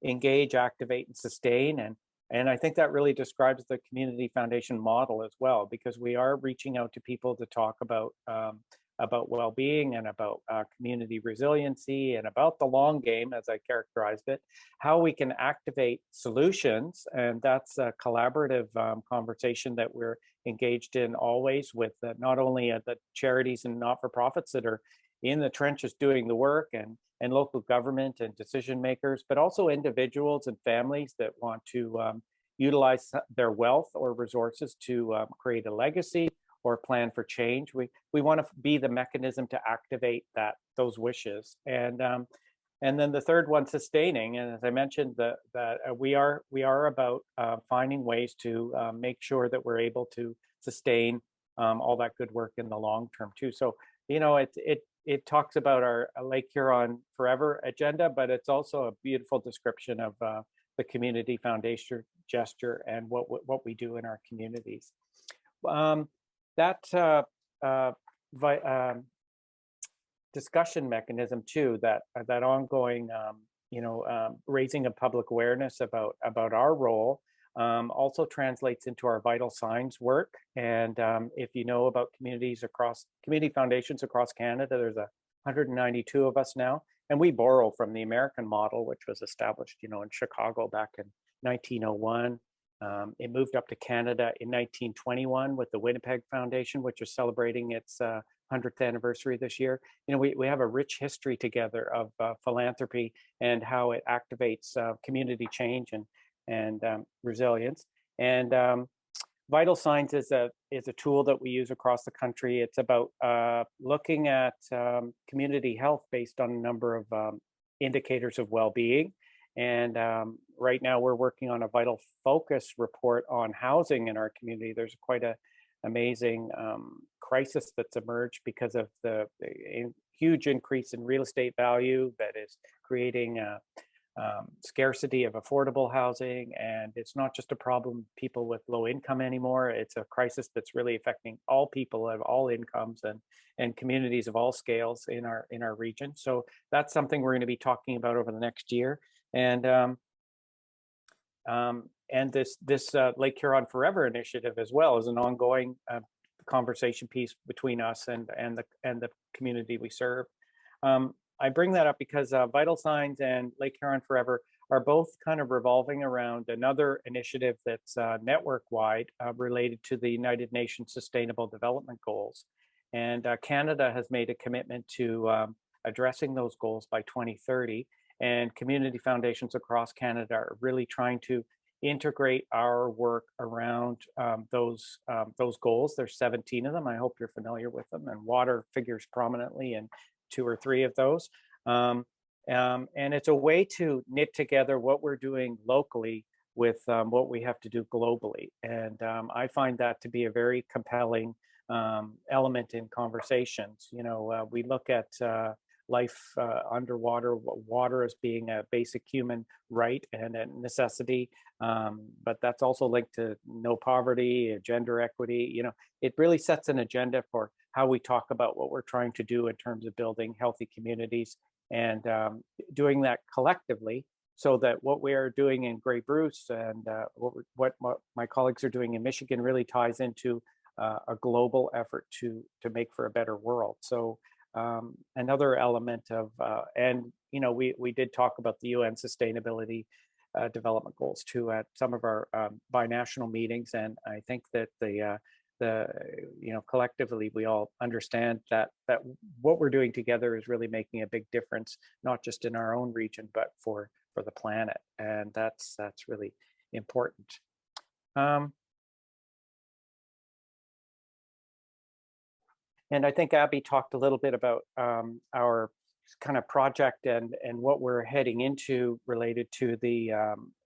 engage, activate, and sustain. And I think that really describes the community foundation model as well, because we are reaching out to people to talk about well-being and about community resiliency and about the long game, as I characterized it, how we can activate solutions. And that's a collaborative conversation that we're engaged in always with not only the charities and not-for-profits that are in the trenches doing the work, and local government and decision makers, but also individuals and families that want to utilize their wealth or resources to create a legacy or plan for change. We want to be the mechanism to activate those wishes. And then the third one, sustaining. And as I mentioned, that we are about finding ways to make sure that we're able to sustain all that good work in the long term too. So it talks about our Lake Huron Forever agenda, but it's also a beautiful description of the community foundation gesture and what we do in our communities. That discussion mechanism too, that ongoing, raising of public awareness about our role, also translates into our vital signs work. And if you know about community foundations across Canada, there's 192 of us now, and we borrow from the American model, which was established, in Chicago back in 1901. It moved up to Canada in 1921 with the Winnipeg Foundation, which is celebrating its 100th anniversary this year. We have a rich history together of philanthropy and how it activates community change and resilience. And Vital Signs is a tool that we use across the country. It's about looking at community health based on a number of indicators of well-being. And right now we're working on a vital focus report on housing in our community. There's quite an amazing crisis that's emerged because of the huge increase in real estate value that is creating scarcity of affordable housing. And it's not just a problem people with low income anymore. It's a crisis that's really affecting all people of all incomes and communities of all scales in our region. So that's something we're going to be talking about over the next year. And this Lake Huron Forever initiative as well is an ongoing conversation piece between us and the community we serve. I bring that up because Vital Signs and Lake Huron Forever are both kind of revolving around another initiative that's network-wide related to the United Nations Sustainable Development Goals. And Canada has made a commitment to addressing those goals by 2030. And community foundations across Canada are really trying to integrate our work around those goals. There's 17 of them. I hope you're familiar with them. And water figures prominently in 2 or 3 of those. And it's a way to knit together what we're doing locally with what we have to do globally. And I find that to be a very compelling element in conversations. You know, we look at life underwater, water as being a basic human right and a necessity, but that's also linked to no poverty, gender equity. You know, it really sets an agenda for how we talk about what we're trying to do in terms of building healthy communities and doing that collectively, so that what we are doing in Grey Bruce and what my colleagues are doing in Michigan really ties into a global effort to make for a better world. So another element of, and you know, we did talk about the UN Sustainability Development Goals too at some of our binational meetings, and I think that the you know, collectively we all understand that what we're doing together is really making a big difference, not just in our own region, but for the planet, and that's really important. And I think Abby talked a little bit about our kind of project and what we're heading into related to the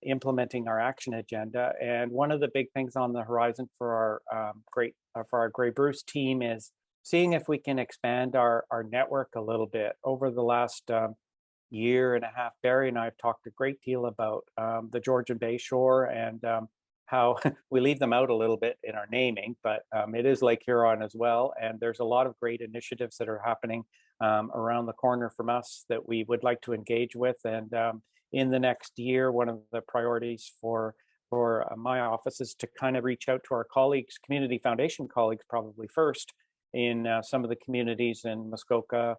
implementing our action agenda. And one of the big things on the horizon for our Grey Bruce team is seeing if we can expand our network a little bit. Over the last year and a half, Barry and I have talked a great deal about the Georgian Bay Shore and how we leave them out a little bit in our naming, but it is Lake Huron as well. And there's a lot of great initiatives that are happening around the corner from us that we would like to engage with. And in the next year, one of the priorities for my office is to kind of reach out to our colleagues, community foundation colleagues, probably first in some of the communities in Muskoka,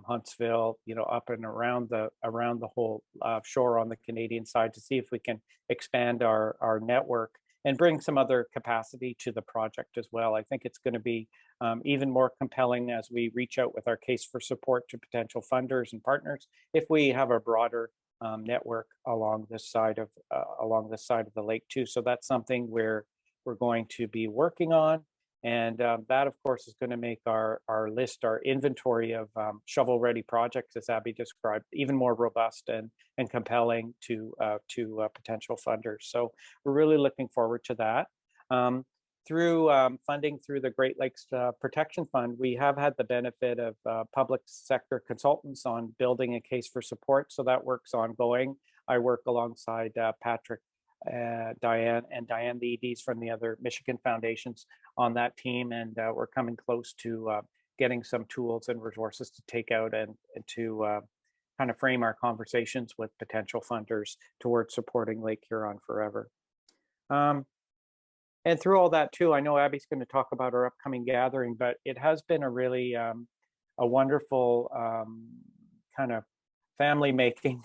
Huntsville, you know, up and around the whole shore on the Canadian side, to see if we can expand our network and bring some other capacity to the project as well. I think it's going to be even more compelling as we reach out with our case for support to potential funders and partners if we have a broader network along this side of the lake too. So that's something we're going to be working on. And that, of course, is going to make our list, our inventory of shovel-ready projects, as Abby described, even more robust and compelling to potential funders. So we're really looking forward to that. Through funding through the Great Lakes Protection Fund, we have had the benefit of public sector consultants on building a case for support. So that work's ongoing. I work alongside Patrick, Diane, the EDs from the other Michigan foundations on that team, and we're coming close to getting some tools and resources to take out and to kind of frame our conversations with potential funders towards supporting Lake Huron forever. And through all that too, I know Abby's going to talk about our upcoming gathering, but it has been a really a wonderful kind of family making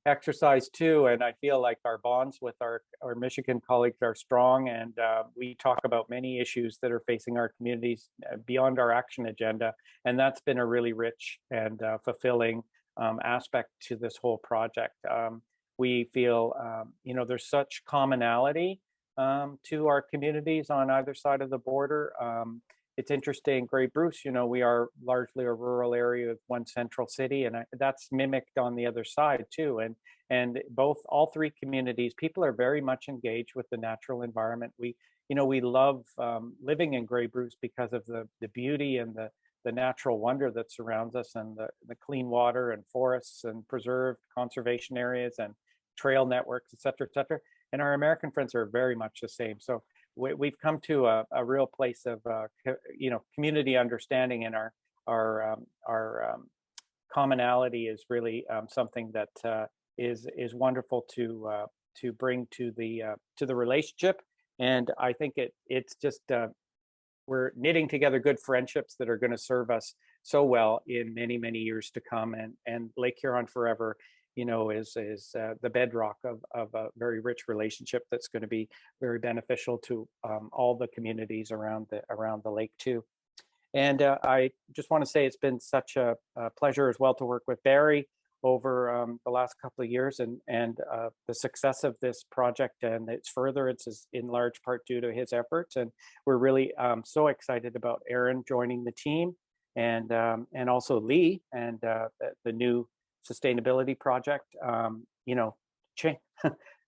exercise too, and I feel like our bonds with our Michigan colleagues are strong, and we talk about many issues that are facing our communities beyond our action agenda, and that's been a really rich and fulfilling aspect to this whole project. We feel you know, there's such commonality to our communities on either side of the border. It's interesting, Grey Bruce, you know, we are largely a rural area with one central city, and that's mimicked on the other side too. And all three communities, people are very much engaged with the natural environment. We love living in Grey Bruce because of the beauty and the natural wonder that surrounds us, and the clean water and forests and preserved conservation areas and trail networks, et cetera, et cetera. And our American friends are very much the same. So we've come to a real place of you know, community understanding, and our commonality is really something that is wonderful to bring to the relationship. And I think it's just we're knitting together good friendships that are going to serve us so well in many, many years to come. And Lake Huron forever, you know, is the bedrock of a very rich relationship that's going to be very beneficial to all the communities around the lake too. And I just want to say it's been such a pleasure as well to work with Barry over the last couple of years, and the success of this project and its furtherance is in large part due to his efforts. And we're really so excited about Erin joining the team, and also Lee and the new sustainability project. You know,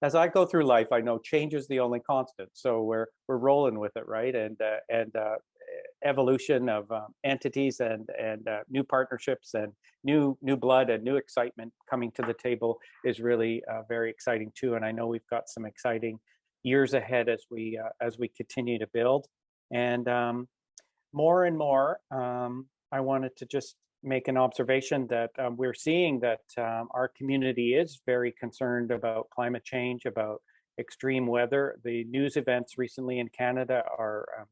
as I go through life, I know change is the only constant. So we're rolling with it, right? And evolution of entities and new partnerships and new blood and new excitement coming to the table is really very exciting too. And I know we've got some exciting years ahead as we continue to build. And more and more, I wanted to just make an observation that we're seeing that our community is very concerned about climate change, about extreme weather. The news events recently in Canada are,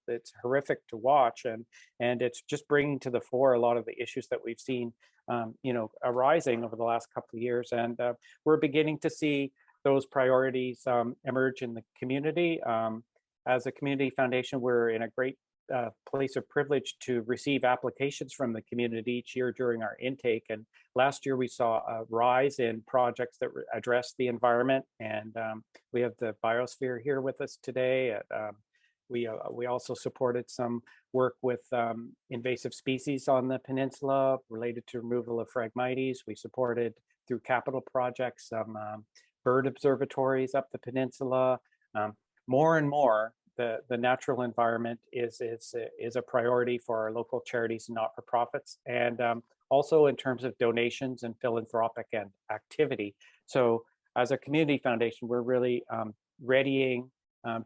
it's horrific to watch, and it's just bringing to the fore a lot of the issues that we've seen, arising over the last couple of years. And we're beginning to see those priorities emerge in the community. As a community foundation, we're in a great place of privilege to receive applications from the community each year during our intake. And last year we saw a rise in projects that address the environment. And we have the biosphere here with us today. We also supported some work with invasive species on the peninsula related to removal of Phragmites. We supported through capital projects some bird observatories up the peninsula. More and more, the natural environment is a priority for our local charities and not-for-profits, and also in terms of donations and philanthropic and activity. So as a community foundation, we're really readying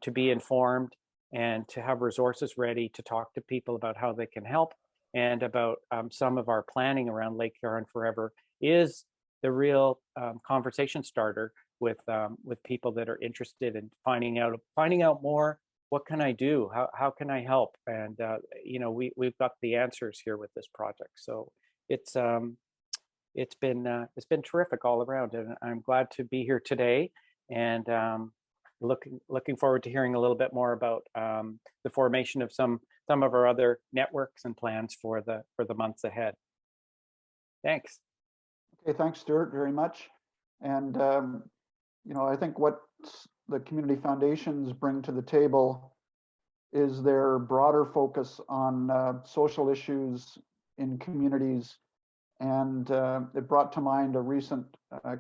to be informed and to have resources ready to talk to people about how they can help, and about some of our planning around Lake Huron Forever is the real conversation starter with people that are interested in finding out more. What can I do? How can I help? And we've got the answers here with this project. So it's been terrific all around, and I'm glad to be here today. And looking forward to hearing a little bit more about the formation of some of our other networks and plans for the months ahead. Thanks. Okay, thanks, Stuart, very much. And I think what the community foundations bring to the table is their broader focus on social issues in communities. And it brought to mind a recent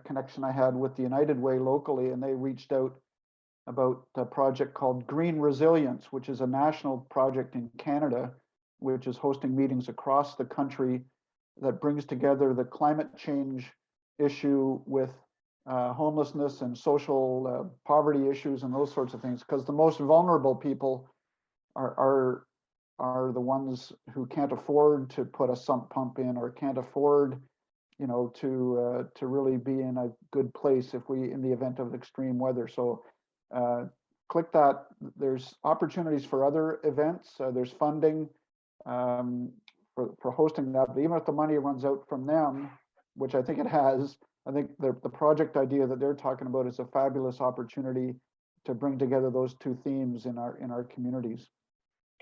connection I had with the United Way locally, and they reached out about a project called Green Resilience, which is a national project in Canada, which is hosting meetings across the country that brings together the climate change issue with homelessness and social poverty issues and those sorts of things, because the most vulnerable people are the ones who can't afford to put a sump pump in, or can't afford to really be in a good place in the event of extreme weather. So click that. There's opportunities for other events. There's funding for hosting that, but even if the money runs out from them, which I think it has, I think the project idea that they're talking about is a fabulous opportunity to bring together those two themes in our communities.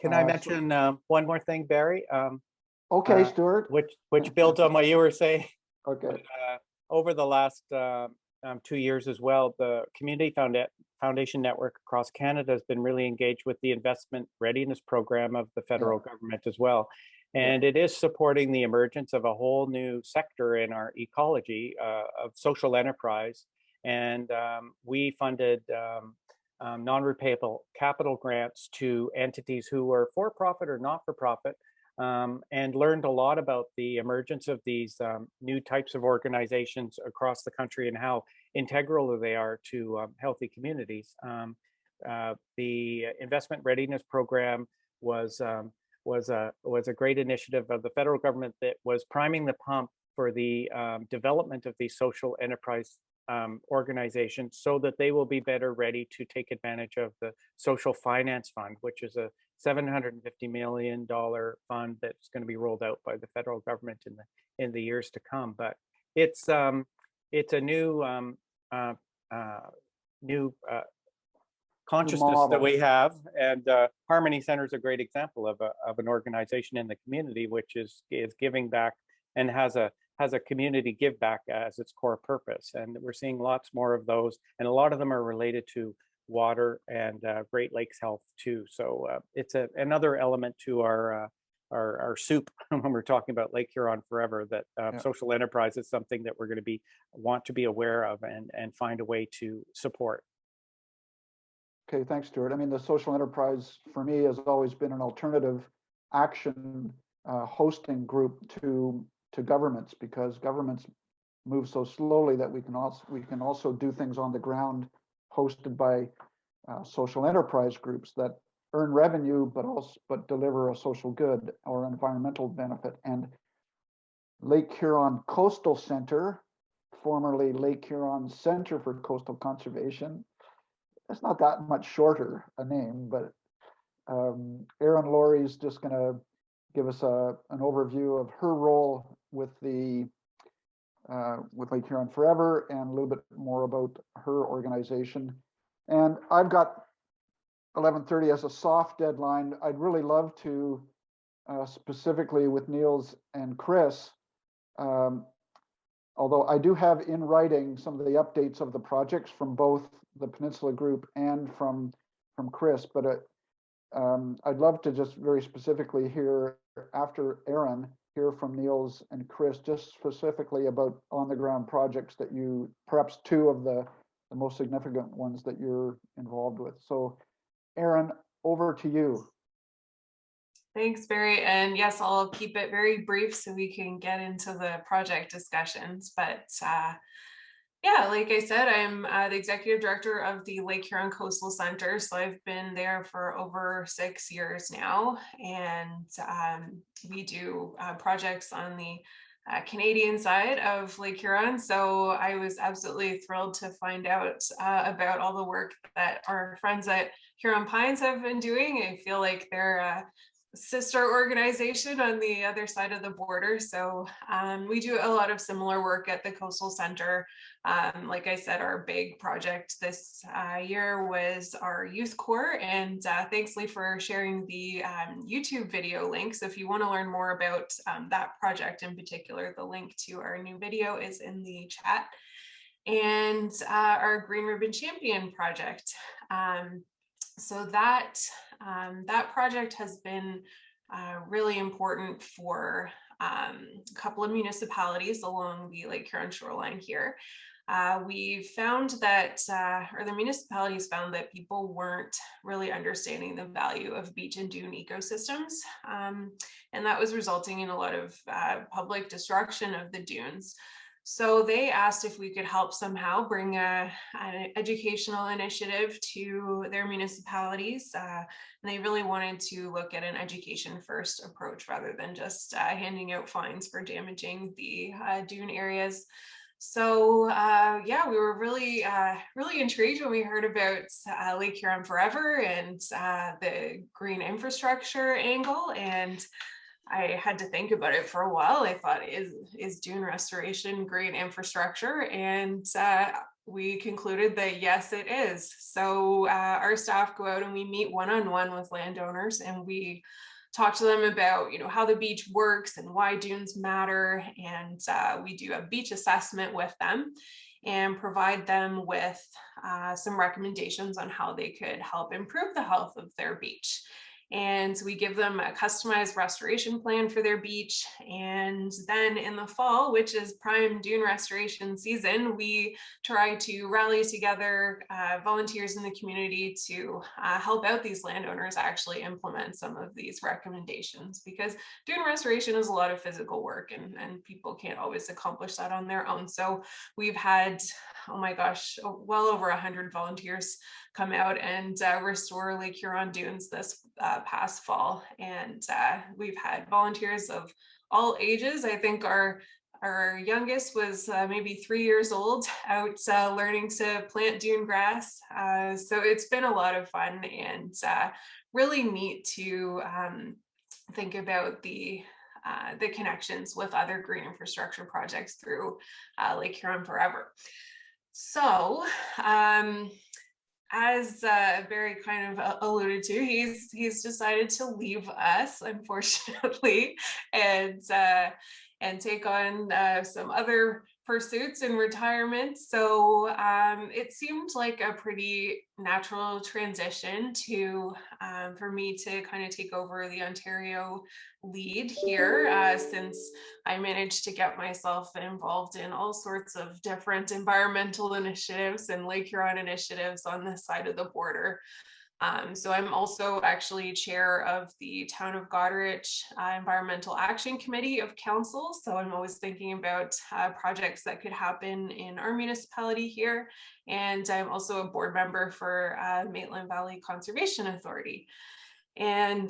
Can I mention one more thing, Barry? Okay, Stuart. Which builds on what you were saying. Okay. Over the last 2 years as well, the Community Foundation Network across Canada has been really engaged with the Investment Readiness Program of the federal government as well. And it is supporting the emergence of a whole new sector in our ecology of social enterprise. And we funded non-repayable capital grants to entities who were for-profit or not-for-profit, and learned a lot about the emergence of these new types of organizations across the country and how integral they are to healthy communities. The Investment Readiness Program was a great initiative of the federal government that was priming the pump for the development of these social enterprise organizations, so that they will be better ready to take advantage of the Social Finance Fund, which is a $750 million fund that's going to be rolled out by the federal government in the years to come. But it's a new consciousness that we have, and Harmony Center is a great example of an organization in the community which is giving back and has a community give back as its core purpose. And we're seeing lots more of those, and a lot of them are related to water and Great Lakes health too. So it's another element to our soup when we're talking about Lake Huron Forever, that social enterprise is something that we're going to want to be aware of and find a way to support. Okay, thanks, Stuart. I mean, the social enterprise for me has always been an alternative action hosting group to governments, because governments move so slowly that we can also do things on the ground hosted by social enterprise groups that earn revenue but deliver a social good or environmental benefit. And Lake Huron Coastal Center, formerly Lake Huron Center for Coastal Conservation, it's not that much shorter a name, but Erin Laurie is just going to give us an overview of her role with Lake Huron Forever and a little bit more about her organization. And I've got 11:30 as a soft deadline. I'd really love to, specifically with Niels and Chris, although I do have in writing some of the updates of the projects from both the Peninsula Group and from Chris, but I'd love to just very specifically hear, after Erin, hear from Niels and Chris, just specifically about on-the-ground projects that you, perhaps two of the most significant ones that you're involved with. So Erin, over to you. Thanks, Barry. And yes, I'll keep it very brief so we can get into the project discussions. But yeah, like I said, I'm the executive director of the Lake Huron Coastal Center. So I've been there for over 6 years now. And we do projects on the Canadian side of Lake Huron. So I was absolutely thrilled to find out about all the work that our friends at Huron Pines have been doing. I feel like they're a sister organization on the other side of the border. So we do a lot of similar work at the Coastal Center. Like I said, our big project this year was our youth corps, and thanks Lee for sharing the YouTube video links. If you want to learn more about that project in particular, the link to our new video is in the chat. And our Green Ribbon Champion project. So that project has been really important for a couple of municipalities along the Lake Huron shoreline here. We found that, or the municipalities found that people weren't really understanding the value of beach and dune ecosystems. And that was resulting in a lot of public destruction of the dunes. So they asked if we could help somehow bring an educational initiative to their municipalities. And they really wanted to look at an education first approach rather than just handing out fines for damaging the dune areas. So yeah, we were really intrigued when we heard about Lake Huron Forever and the green infrastructure angle. And I had to think about it for a while. I thought, is dune restoration green infrastructure? And we concluded that yes, it is. So our staff go out and we meet one-on-one with landowners, and we talk to them about, how the beach works and why dunes matter. And we do a beach assessment with them and provide them with some recommendations on how they could help improve the health of their beach. And we give them a customized restoration plan for their beach. And then in the fall, which is prime dune restoration season, we try to rally together volunteers in the community to help out these landowners actually implement some of these recommendations, because dune restoration is a lot of physical work and people can't always accomplish that on their own. So we've had, oh my gosh, well over 100 volunteers come out and restore Lake Huron dunes this past fall. And we've had volunteers of all ages. I think our youngest was maybe 3 years old, out learning to plant dune grass. So it's been a lot of fun and really neat to think about the connections with other green infrastructure projects through Lake Huron Forever. So as Barry kind of alluded to, he's decided to leave us, unfortunately, and take on some other pursuits in retirement. So it seemed like a pretty natural transition to for me to kind of take over the Ontario lead here, since I managed to get myself involved in all sorts of different environmental initiatives and Lake Huron initiatives on this side of the border. So I'm also actually chair of the Town of Goderich Environmental Action Committee of Council. So I'm always thinking about projects that could happen in our municipality here. And I'm also a board member for Maitland Valley Conservation Authority. And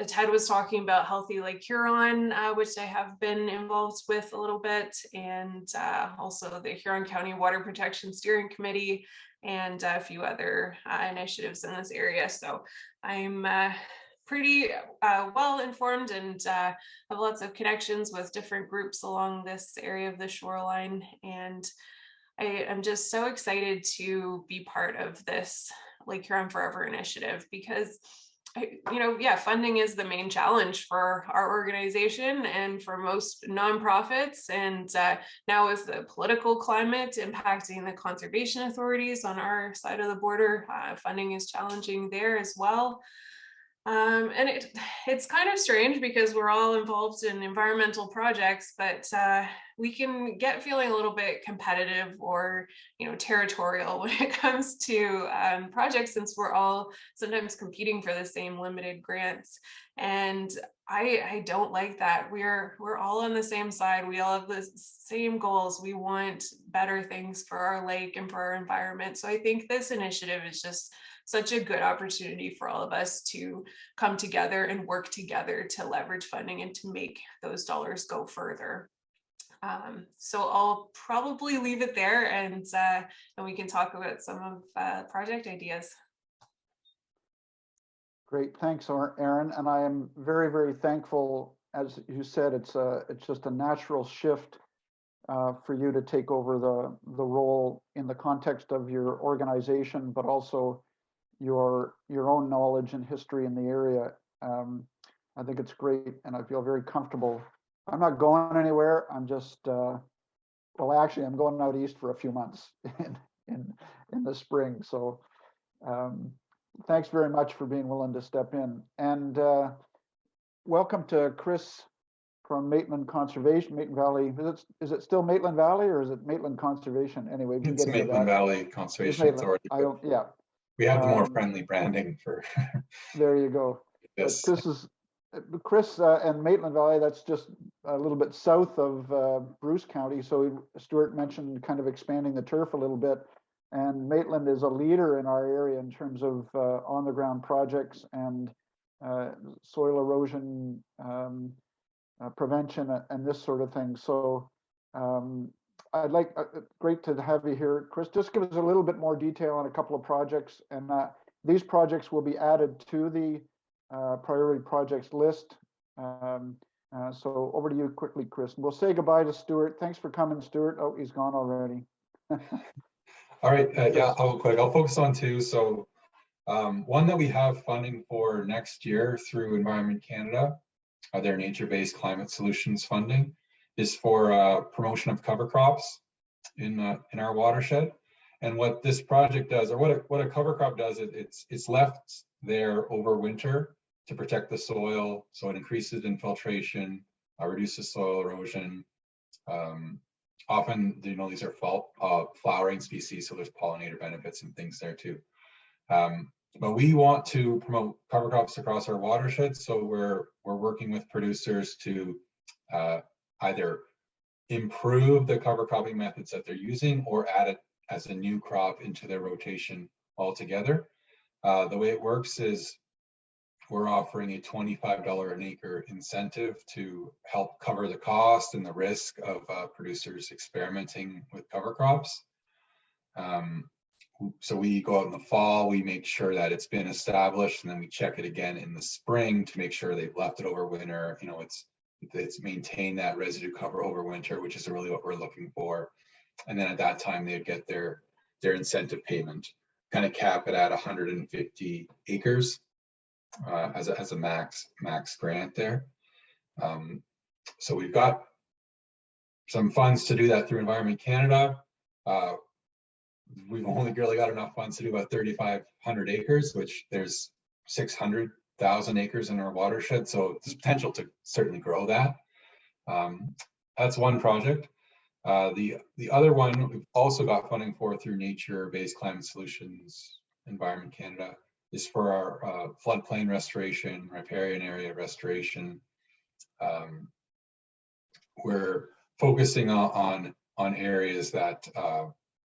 Ted was talking about Healthy Lake Huron, which I have been involved with a little bit, and also the Huron County Water Protection Steering Committee, and a few other initiatives in this area. So I'm pretty well informed and have lots of connections with different groups along this area of the shoreline. And I am just so excited to be part of this Lake Huron Forever initiative, because funding is the main challenge for our organization and for most nonprofits. And now with the political climate impacting the conservation authorities on our side of the border, funding is challenging there as well. And it's kind of strange because we're all involved in environmental projects, but we can get feeling a little bit competitive or, territorial when it comes to projects, since we're all sometimes competing for the same limited grants. And I don't like that. We're all on the same side. We all have the same goals. We want better things for our lake and for our environment. So I think this initiative is just such a good opportunity for all of us to come together and work together to leverage funding and to make those dollars go further. So I'll probably leave it there, and we can talk about some of project ideas. Great, thanks, Erin. And I am very, very thankful. As you said, it's just a natural shift for you to take over the role in the context of your organization, but also your own knowledge and history in the area. I think it's great, and I feel very comfortable. I'm not going anywhere. I'm just well, actually, I'm going out east for a few months in the spring. So thanks very much for being willing to step in. And welcome to Chris from Maitland Conservation, Maitland Valley. Is it still Maitland Valley, or is it Maitland Conservation? Anyway, we can It's get into Maitland that. Valley Conservation Authority. Yeah. We have the more friendly branding for. There you go. This. But this is Chris and Maitland Valley. That's just a little bit south of Bruce County. So Stuart mentioned kind of expanding the turf a little bit, and Maitland is a leader in our area in terms of on the ground projects and soil erosion prevention and this sort of thing. So I'd like, great to have you here, Chris. Just give us a little bit more detail on a couple of projects, and these projects will be added to the priority projects list. So over to you quickly, Chris. We'll say goodbye to Stuart. Thanks for coming, Stuart. Oh, he's gone already. All right, yeah, I'll go quick. I'll focus on two. So one that we have funding for next year through Environment Canada, their nature-based climate solutions funding, is for promotion of cover crops in our watershed. And what this project does, or what a cover crop does, it's left there over winter to protect the soil, so it increases infiltration, reduces soil erosion. Often, these are flowering species, so there's pollinator benefits and things there too. But we want to promote cover crops across our watershed, so we're working with producers to either improve the cover cropping methods that they're using or add it as a new crop into their rotation altogether. The way it works is we're offering a $25 an acre incentive to help cover the cost and the risk of producers experimenting with cover crops. So we go out in the fall, we make sure that it's been established, and then we check it again in the spring to make sure they've left it over winter. It's maintained that residue cover over winter, which is really what we're looking for. And then at that time, they'd get their incentive payment, kind of cap it at 150 acres as a max grant there. So we've got some funds to do that through Environment Canada. We've only really got enough funds to do about 3,500 acres, which there's 600,000 acres in our watershed. So there's potential to certainly grow that. That's one project. The other one we've also got funding for through Nature-Based Climate Solutions, Environment Canada, is for our floodplain restoration, riparian area restoration. We're focusing on areas that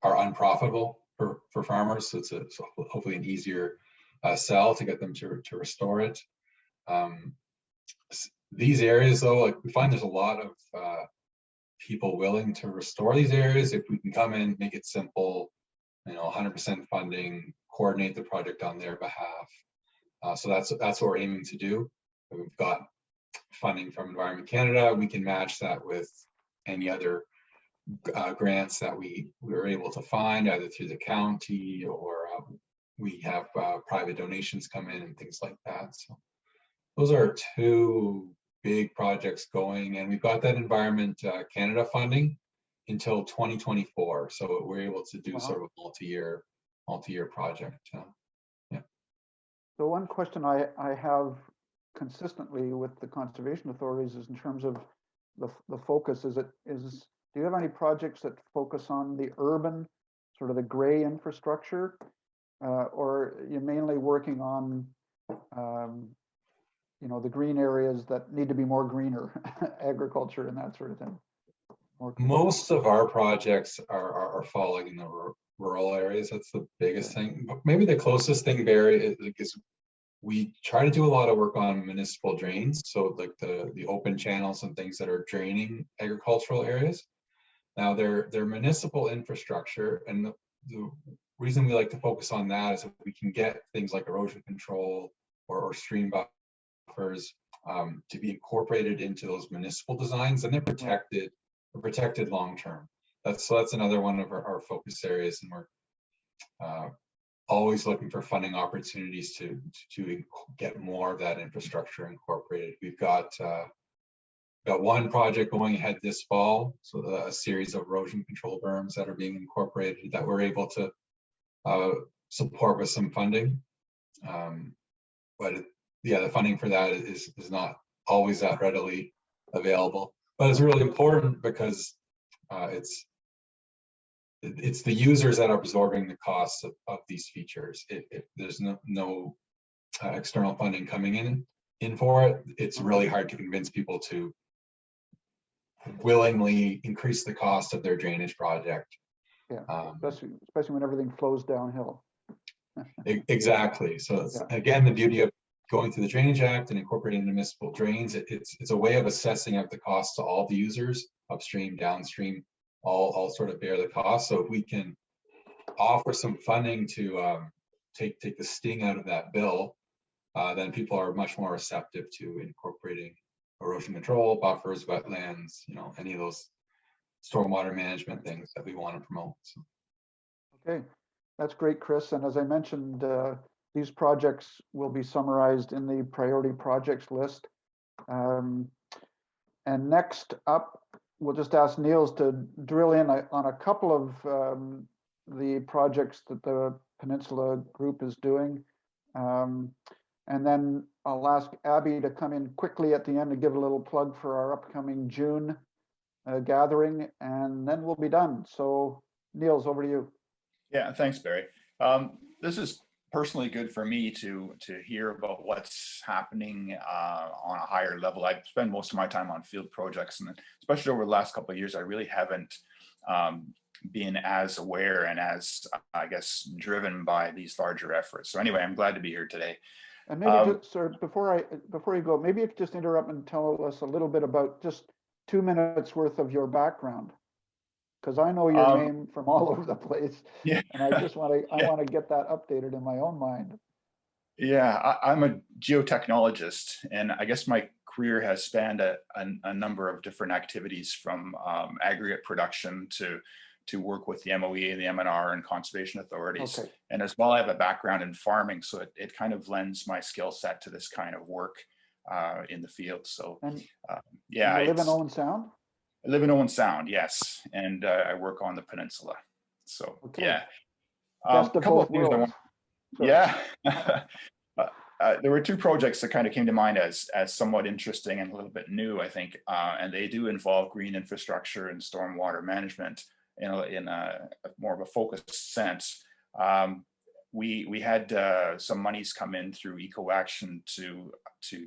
are unprofitable for farmers, so it's hopefully an easier sell to get them to restore it. These areas, though, like we find there's a lot of people willing to restore these areas if we can come in, make it simple, 100% funding, coordinate the project on their behalf. So that's what we're aiming to do. We've got funding from Environment Canada. We can match that with any other grants that we were able to find, either through the county or we have private donations come in and things like that. So those are two big projects going, and we've got that Environment Canada funding until 2024. So we're able to do sort of a multi-year project. Yeah. So one question I have consistently with the conservation authorities is in terms of the focus. Do you have any projects that focus on the urban, sort of the gray infrastructure, or you're mainly working on the green areas that need to be more greener, agriculture and that sort of thing? Most of our projects are falling in the rural areas. That's the biggest thing. But maybe the closest thing, Barry, is we try to do a lot of work on municipal drains. So like the open channels and things that are draining agricultural areas. Now they're municipal infrastructure, and the reason we like to focus on that is if we can get things like erosion control or stream buffers to be incorporated into those municipal designs, and they're protected long term. That's another one of our focus areas, and we're always looking for funding opportunities to get more of that infrastructure incorporated. We've got one project going ahead this fall, so a series of erosion control berms that are being incorporated that we're able to support with some funding. But the funding for that is not always that readily available. But it's really important because it's the users that are absorbing the costs of these features. If there's no external funding coming in for it, it's really hard to convince people to willingly increase the cost of their drainage project. Yeah, especially when everything flows downhill. Exactly. So again, the beauty of going through the Drainage Act and incorporating municipal drains, it's a way of assessing of the cost to all the users, upstream, downstream, all sort of bear the cost. So if we can offer some funding to take the sting out of that bill, then people are much more receptive to incorporating erosion control, buffers, wetlands, any of those stormwater management things that we want to promote. So. Okay, that's great, Chris. And as I mentioned, these projects will be summarized in the priority projects list. And next up, we'll just ask Niels to drill in on a couple of the projects that the Peninsula Group is doing. And then I'll ask Abby to come in quickly at the end to give a little plug for our upcoming June gathering, and then we'll be done. So Niels, over to you. Yeah, thanks, Barry. This is personally good for me to hear about what's happening on a higher level. I spend most of my time on field projects, and especially over the last couple of years, I really haven't been as aware and as, I guess, driven by these larger efforts. So anyway, I'm glad to be here today. And maybe just, sir, before you go, maybe you could just interrupt and tell us a little bit about just 2 minutes worth of your background, because I know your name from all over the place. Yeah. And I just want to get that updated in my own mind. Yeah, I'm a geotechnologist, and I guess my career has spanned a number of different activities, from aggregate production to work with the MOE and the MNR and conservation authorities. Okay. And as well, I have a background in farming, so it kind of lends my skill set to this kind of work in the field. So yeah. You live in Owen Sound? I live in Owen Sound, yes, and I work on the peninsula. So Okay. yeah, Best of couple of both things I worlds. want. Yeah. There were two projects that kind of came to mind as somewhat interesting and a little bit new, I think, and they do involve green infrastructure and stormwater management in a more of a focused sense. We had some monies come in through Eco Action to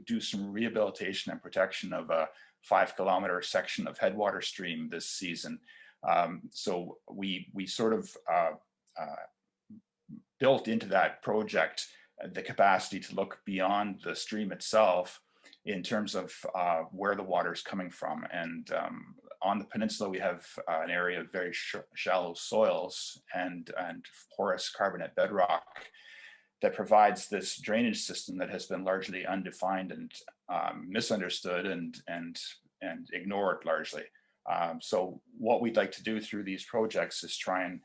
do some rehabilitation and protection of a 5-kilometer section of headwater stream this season. So we sort of built into that project the capacity to look beyond the stream itself in terms of where the water is coming from. And on the peninsula, we have an area of very shallow soils and porous carbonate bedrock that provides this drainage system that has been largely undefined and misunderstood and ignored largely. So what we'd like to do through these projects is try and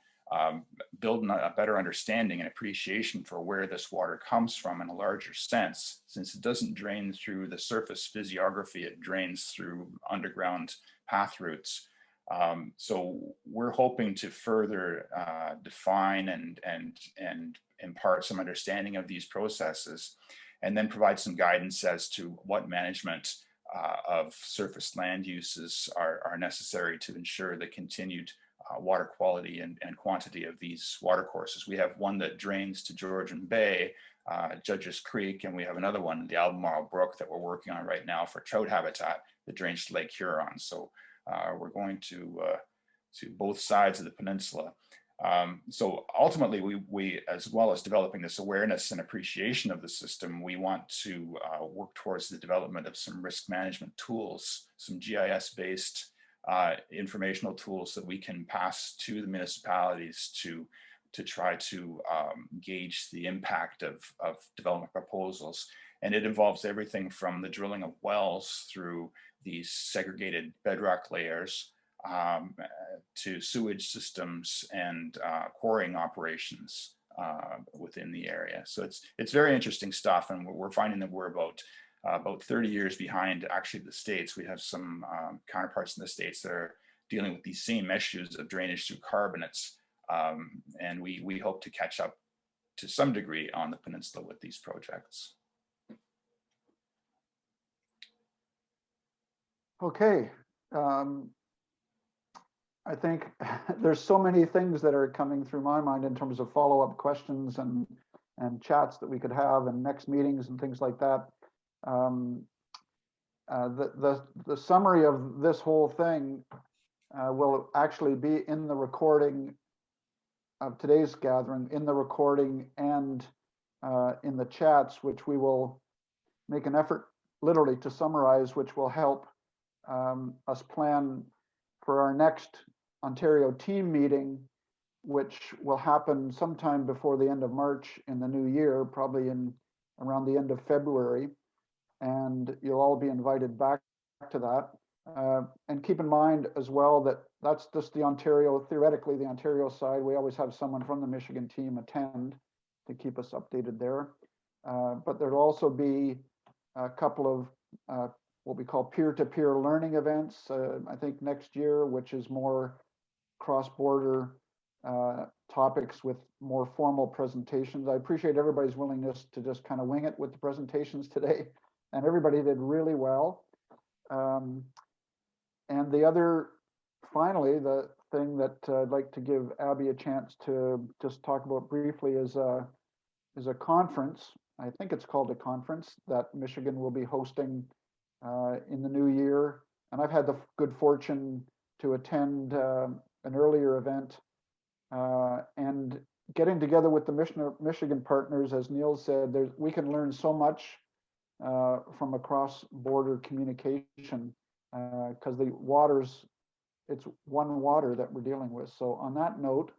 build a better understanding and appreciation for where this water comes from in a larger sense, since it doesn't drain through the surface physiography, it drains through underground path routes. So we're hoping to further define and impart some understanding of these processes, and then provide some guidance as to what management of surface land uses are necessary to ensure the continued water quality and quantity of these water courses. We have one that drains to Georgian Bay, Judges Creek, and we have another one, the Albemarle Brook, that we're working on right now for trout habitat that drains to Lake Huron. So we're going to both sides of the peninsula. So ultimately, we, as well as developing this awareness and appreciation of the system, we want to work towards the development of some risk management tools, some GIS-based informational tools that we can pass to the municipalities to try to gauge the impact of development proposals. And it involves everything from the drilling of wells through these segregated bedrock layers to sewage systems and quarrying operations within the area. So it's very interesting stuff, and we're finding that we're about 30 years behind actually the States. We have some counterparts in the States that are dealing with these same issues of drainage through carbonates. And we hope to catch up to some degree on the peninsula with these projects. Okay. I think there's so many things that are coming through my mind in terms of follow-up questions and chats that we could have and next meetings and things like that. The summary of this whole thing will actually be in the recording of today's gathering, in the recording and in the chats, which we will make an effort literally to summarize, which will help us plan for our next Ontario team meeting, which will happen sometime before the end of March in the new year, probably in around the end of February. And you'll all be invited back to that. And keep in mind as well that that's just the Ontario, theoretically the Ontario side. We always have someone from the Michigan team attend to keep us updated there. But there'll also be a couple of what we call peer-to-peer learning events, I think next year, which is more cross-border topics with more formal presentations. I appreciate everybody's willingness to just kind of wing it with the presentations today, and everybody did really well. And the other, finally, the thing that I'd like to give Abby a chance to just talk about briefly is a conference. I think it's called a conference that Michigan will be hosting in the new year. And I've had the good fortune to attend an earlier event and getting together with the Michigan partners, as Neil said, we can learn so much from a cross-border communication because it's one water that we're dealing with. So on that note,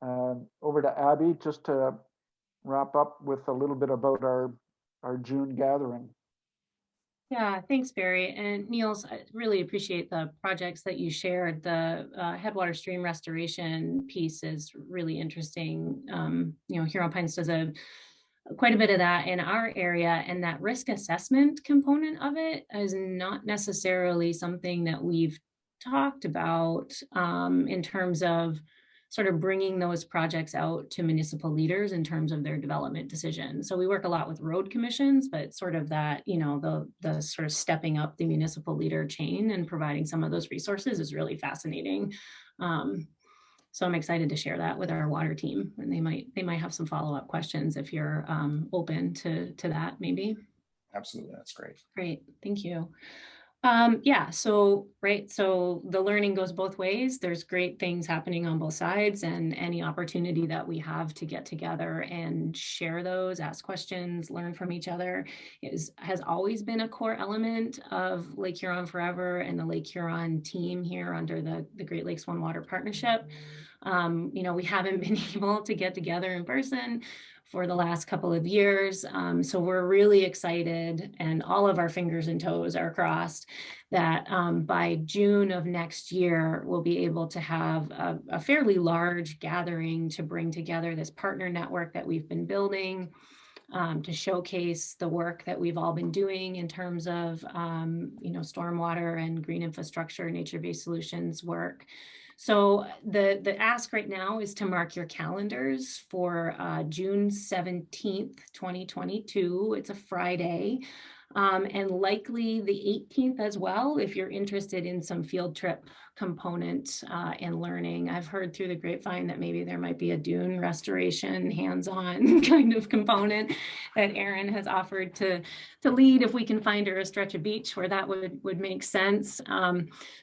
over to Abby just to wrap up with a little bit about our June gathering. Yeah, thanks, Barry. And Niels, I really appreciate the projects that you shared. The headwater stream restoration piece is really interesting. Huron Pines does quite a bit of that in our area, and that risk assessment component of it is not necessarily something that we've talked about in terms of sort of bringing those projects out to municipal leaders in terms of their development decisions. So we work a lot with road commissions, but sort of that, you know, the sort of stepping up the municipal leader chain and providing some of those resources is really fascinating. So I'm excited to share that with our water team, and they might have some follow-up questions if you're open to that, maybe. Absolutely, that's great. Great, thank you. Yeah, so the learning goes both ways. There's great things happening on both sides, and any opportunity that we have to get together and share those, ask questions, learn from each other has always been a core element of Lake Huron Forever and the Lake Huron team here under the Great Lakes One Water Partnership. You know, we haven't been able to get together in person for the last couple of years. So we're really excited, and all of our fingers and toes are crossed that by June of next year, we'll be able to have a fairly large gathering to bring together this partner network that we've been building, to showcase the work that we've all been doing in terms of, you know, stormwater and green infrastructure, nature-based solutions work. So the ask right now is to mark your calendars for June 17th, 2022. It's a Friday, and likely the 18th as well, if you're interested in some field trip component and learning. I've heard through the grapevine that maybe there might be a dune restoration hands-on kind of component that Erin has offered to lead if we can find her a stretch of beach where that would make sense.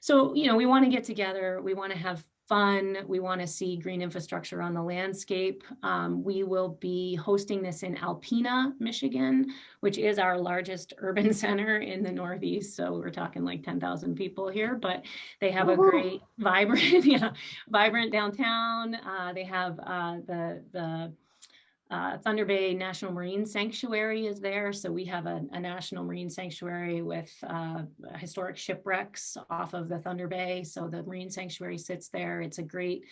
So, you know, we want to get together, we want to have fun, we want to see green infrastructure on the landscape. We will be hosting this in Alpena, Michigan, which is our largest urban center in the Northeast. So we're talking like 10,000 people here, but they have a great vibrant downtown. They have the Thunder Bay National Marine Sanctuary is there. So we have a National Marine Sanctuary with historic shipwrecks off of the Thunder Bay. So the Marine Sanctuary sits there. It's a great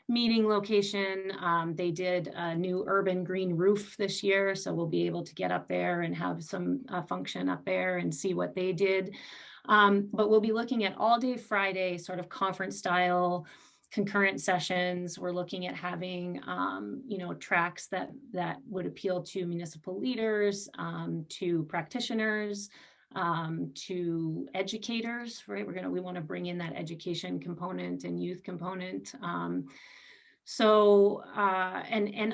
meeting location. They did a new urban green roof this year. So we'll be able to get up there and have some function up there and see what they did. But we'll be looking at all day Friday, sort of conference style, concurrent sessions. We're looking at having, you know, tracks that would appeal to municipal leaders, to practitioners, to educators, right? We want to bring in that education component and youth component. And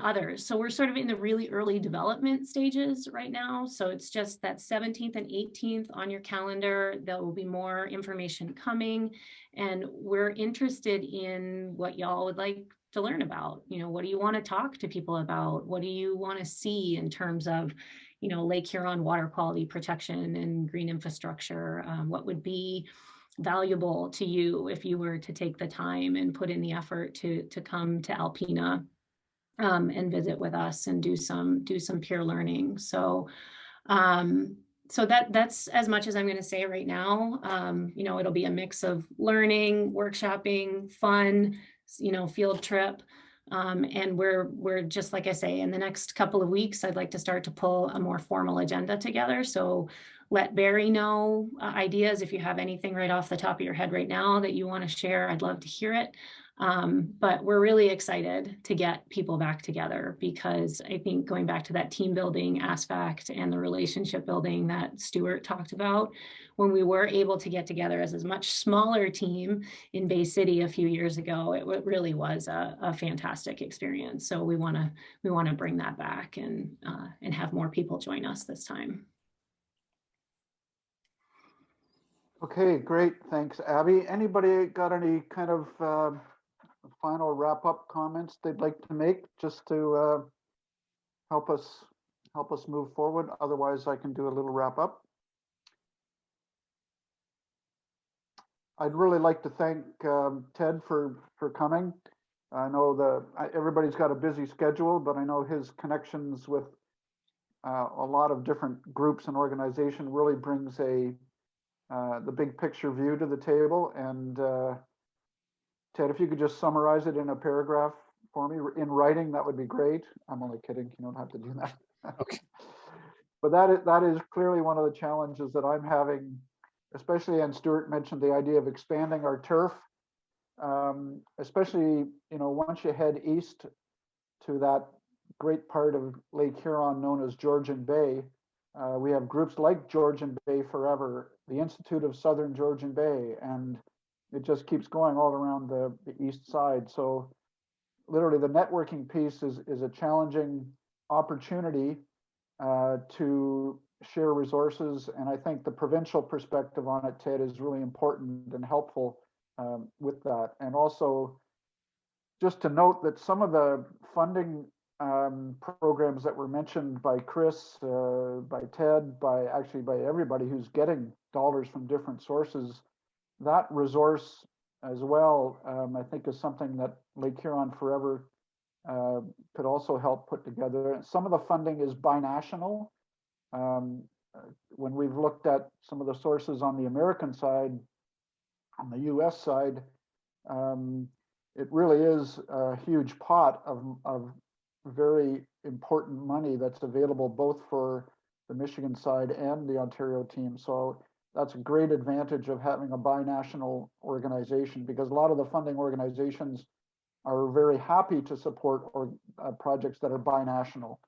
others. So we're sort of in the really early development stages right now. So it's just that 17th and 18th on your calendar. There will be more information coming, and we're interested in what y'all would like to learn about. You know, what do you want to talk to people about? What do you want to see in terms of, you know, Lake Huron water quality protection and green infrastructure? What would be valuable to you if you were to take the time and put in the effort to come to Alpena and visit with us and do some peer learning. So that's as much as I'm going to say right now. You know, it'll be a mix of learning, workshopping, fun, you know, field trip. And we're just, like I say, in the next couple of weeks, I'd like to start to pull a more formal agenda together. So let Barry know ideas. If you have anything right off the top of your head right now that you want to share, I'd love to hear it. But we're really excited to get people back together, because I think going back to that team building aspect and the relationship building that Stuart talked about, when we were able to get together as a much smaller team in Bay City a few years ago, it really was a fantastic experience. So we want to bring that back and have more people join us this time. Okay, great. Thanks, Abby. Anybody got any kind of final wrap-up comments they'd like to make, just to help us move forward? Otherwise, I can do a little wrap-up. I'd really like to thank Ted for coming. I know everybody's got a busy schedule, but I know his connections with a lot of different groups and organizations really brings the big picture view to the table. And Ted, if you could just summarize it in a paragraph for me in writing, that would be great. I'm only kidding. You don't have to do that. Okay. But that is clearly one of the challenges that I'm having especially, and Stuart mentioned the idea of expanding our turf, especially, once you head east to that great part of Lake Huron known as Georgian Bay. We have groups like Georgian Bay Forever, the Institute of Southern Georgian Bay, and it just keeps going all around the east side. So literally the networking piece is a challenging opportunity to share resources. And I think the provincial perspective on it, Ted, is really important and helpful with that. And also just to note that some of the funding programs that were mentioned by Chris, by Ted, by everybody who's getting dollars from different sources, that resource as well, I think is something that Lake Huron Forever could also help put together. Some of the funding is binational. When we've looked at some of the sources on the American side, on the US side, it really is a huge pot of very important money that's available both for the Michigan side and the Ontario team. So that's a great advantage of having a binational organization, because a lot of the funding organizations are very happy to support projects that are binational.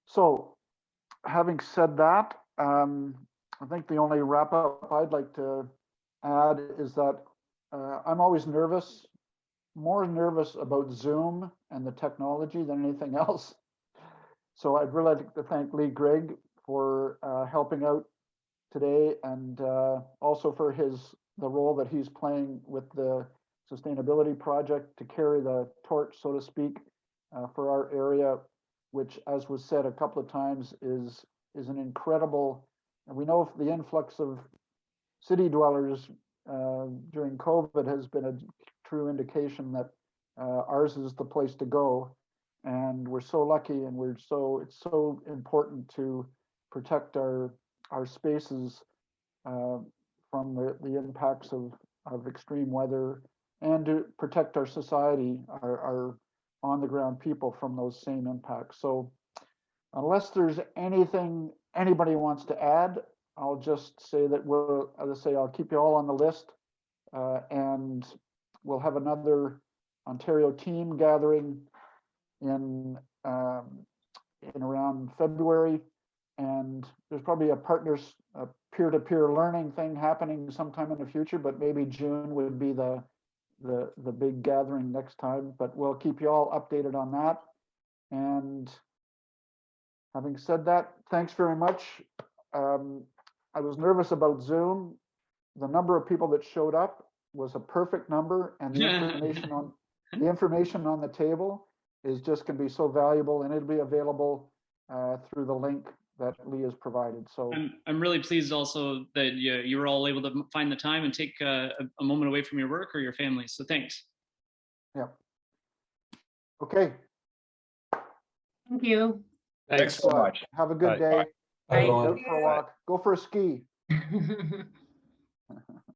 So having said that, I think the only wrap up I'd like to add is that I'm always more nervous about Zoom and the technology than anything else. So I'd really like to thank Lee Gregg for helping out today, and also for the role that he's playing with the sustainability project to carry the torch, so to speak, for our area, which, as was said a couple of times, is an incredible, and we know the influx of city dwellers during COVID has been a true indication that ours is the place to go. And we're so lucky, and it's so important to protect our spaces from the impacts of extreme weather, and to protect our society, our on the ground people from those same impacts. So unless there's anything anybody wants to add, I'll just say that I'll keep you all on the list, and we'll have another Ontario team gathering in around February, and there's probably a peer-to-peer learning thing happening sometime in the future, but maybe June would be the big gathering next time. But we'll keep you all updated on that. And having said that, thanks very much. I was nervous about Zoom. The number of people that showed up was a perfect number, and the information on the table is just going to be so valuable, and it'll be available through the link that Lee has provided. So I'm really pleased also that you were all able to find the time and take a moment away from your work or your family. So thanks. Yeah. Okay. Thank you. Thanks so much. Have a good day. Bye, everyone. Out for a walk. Go for a ski.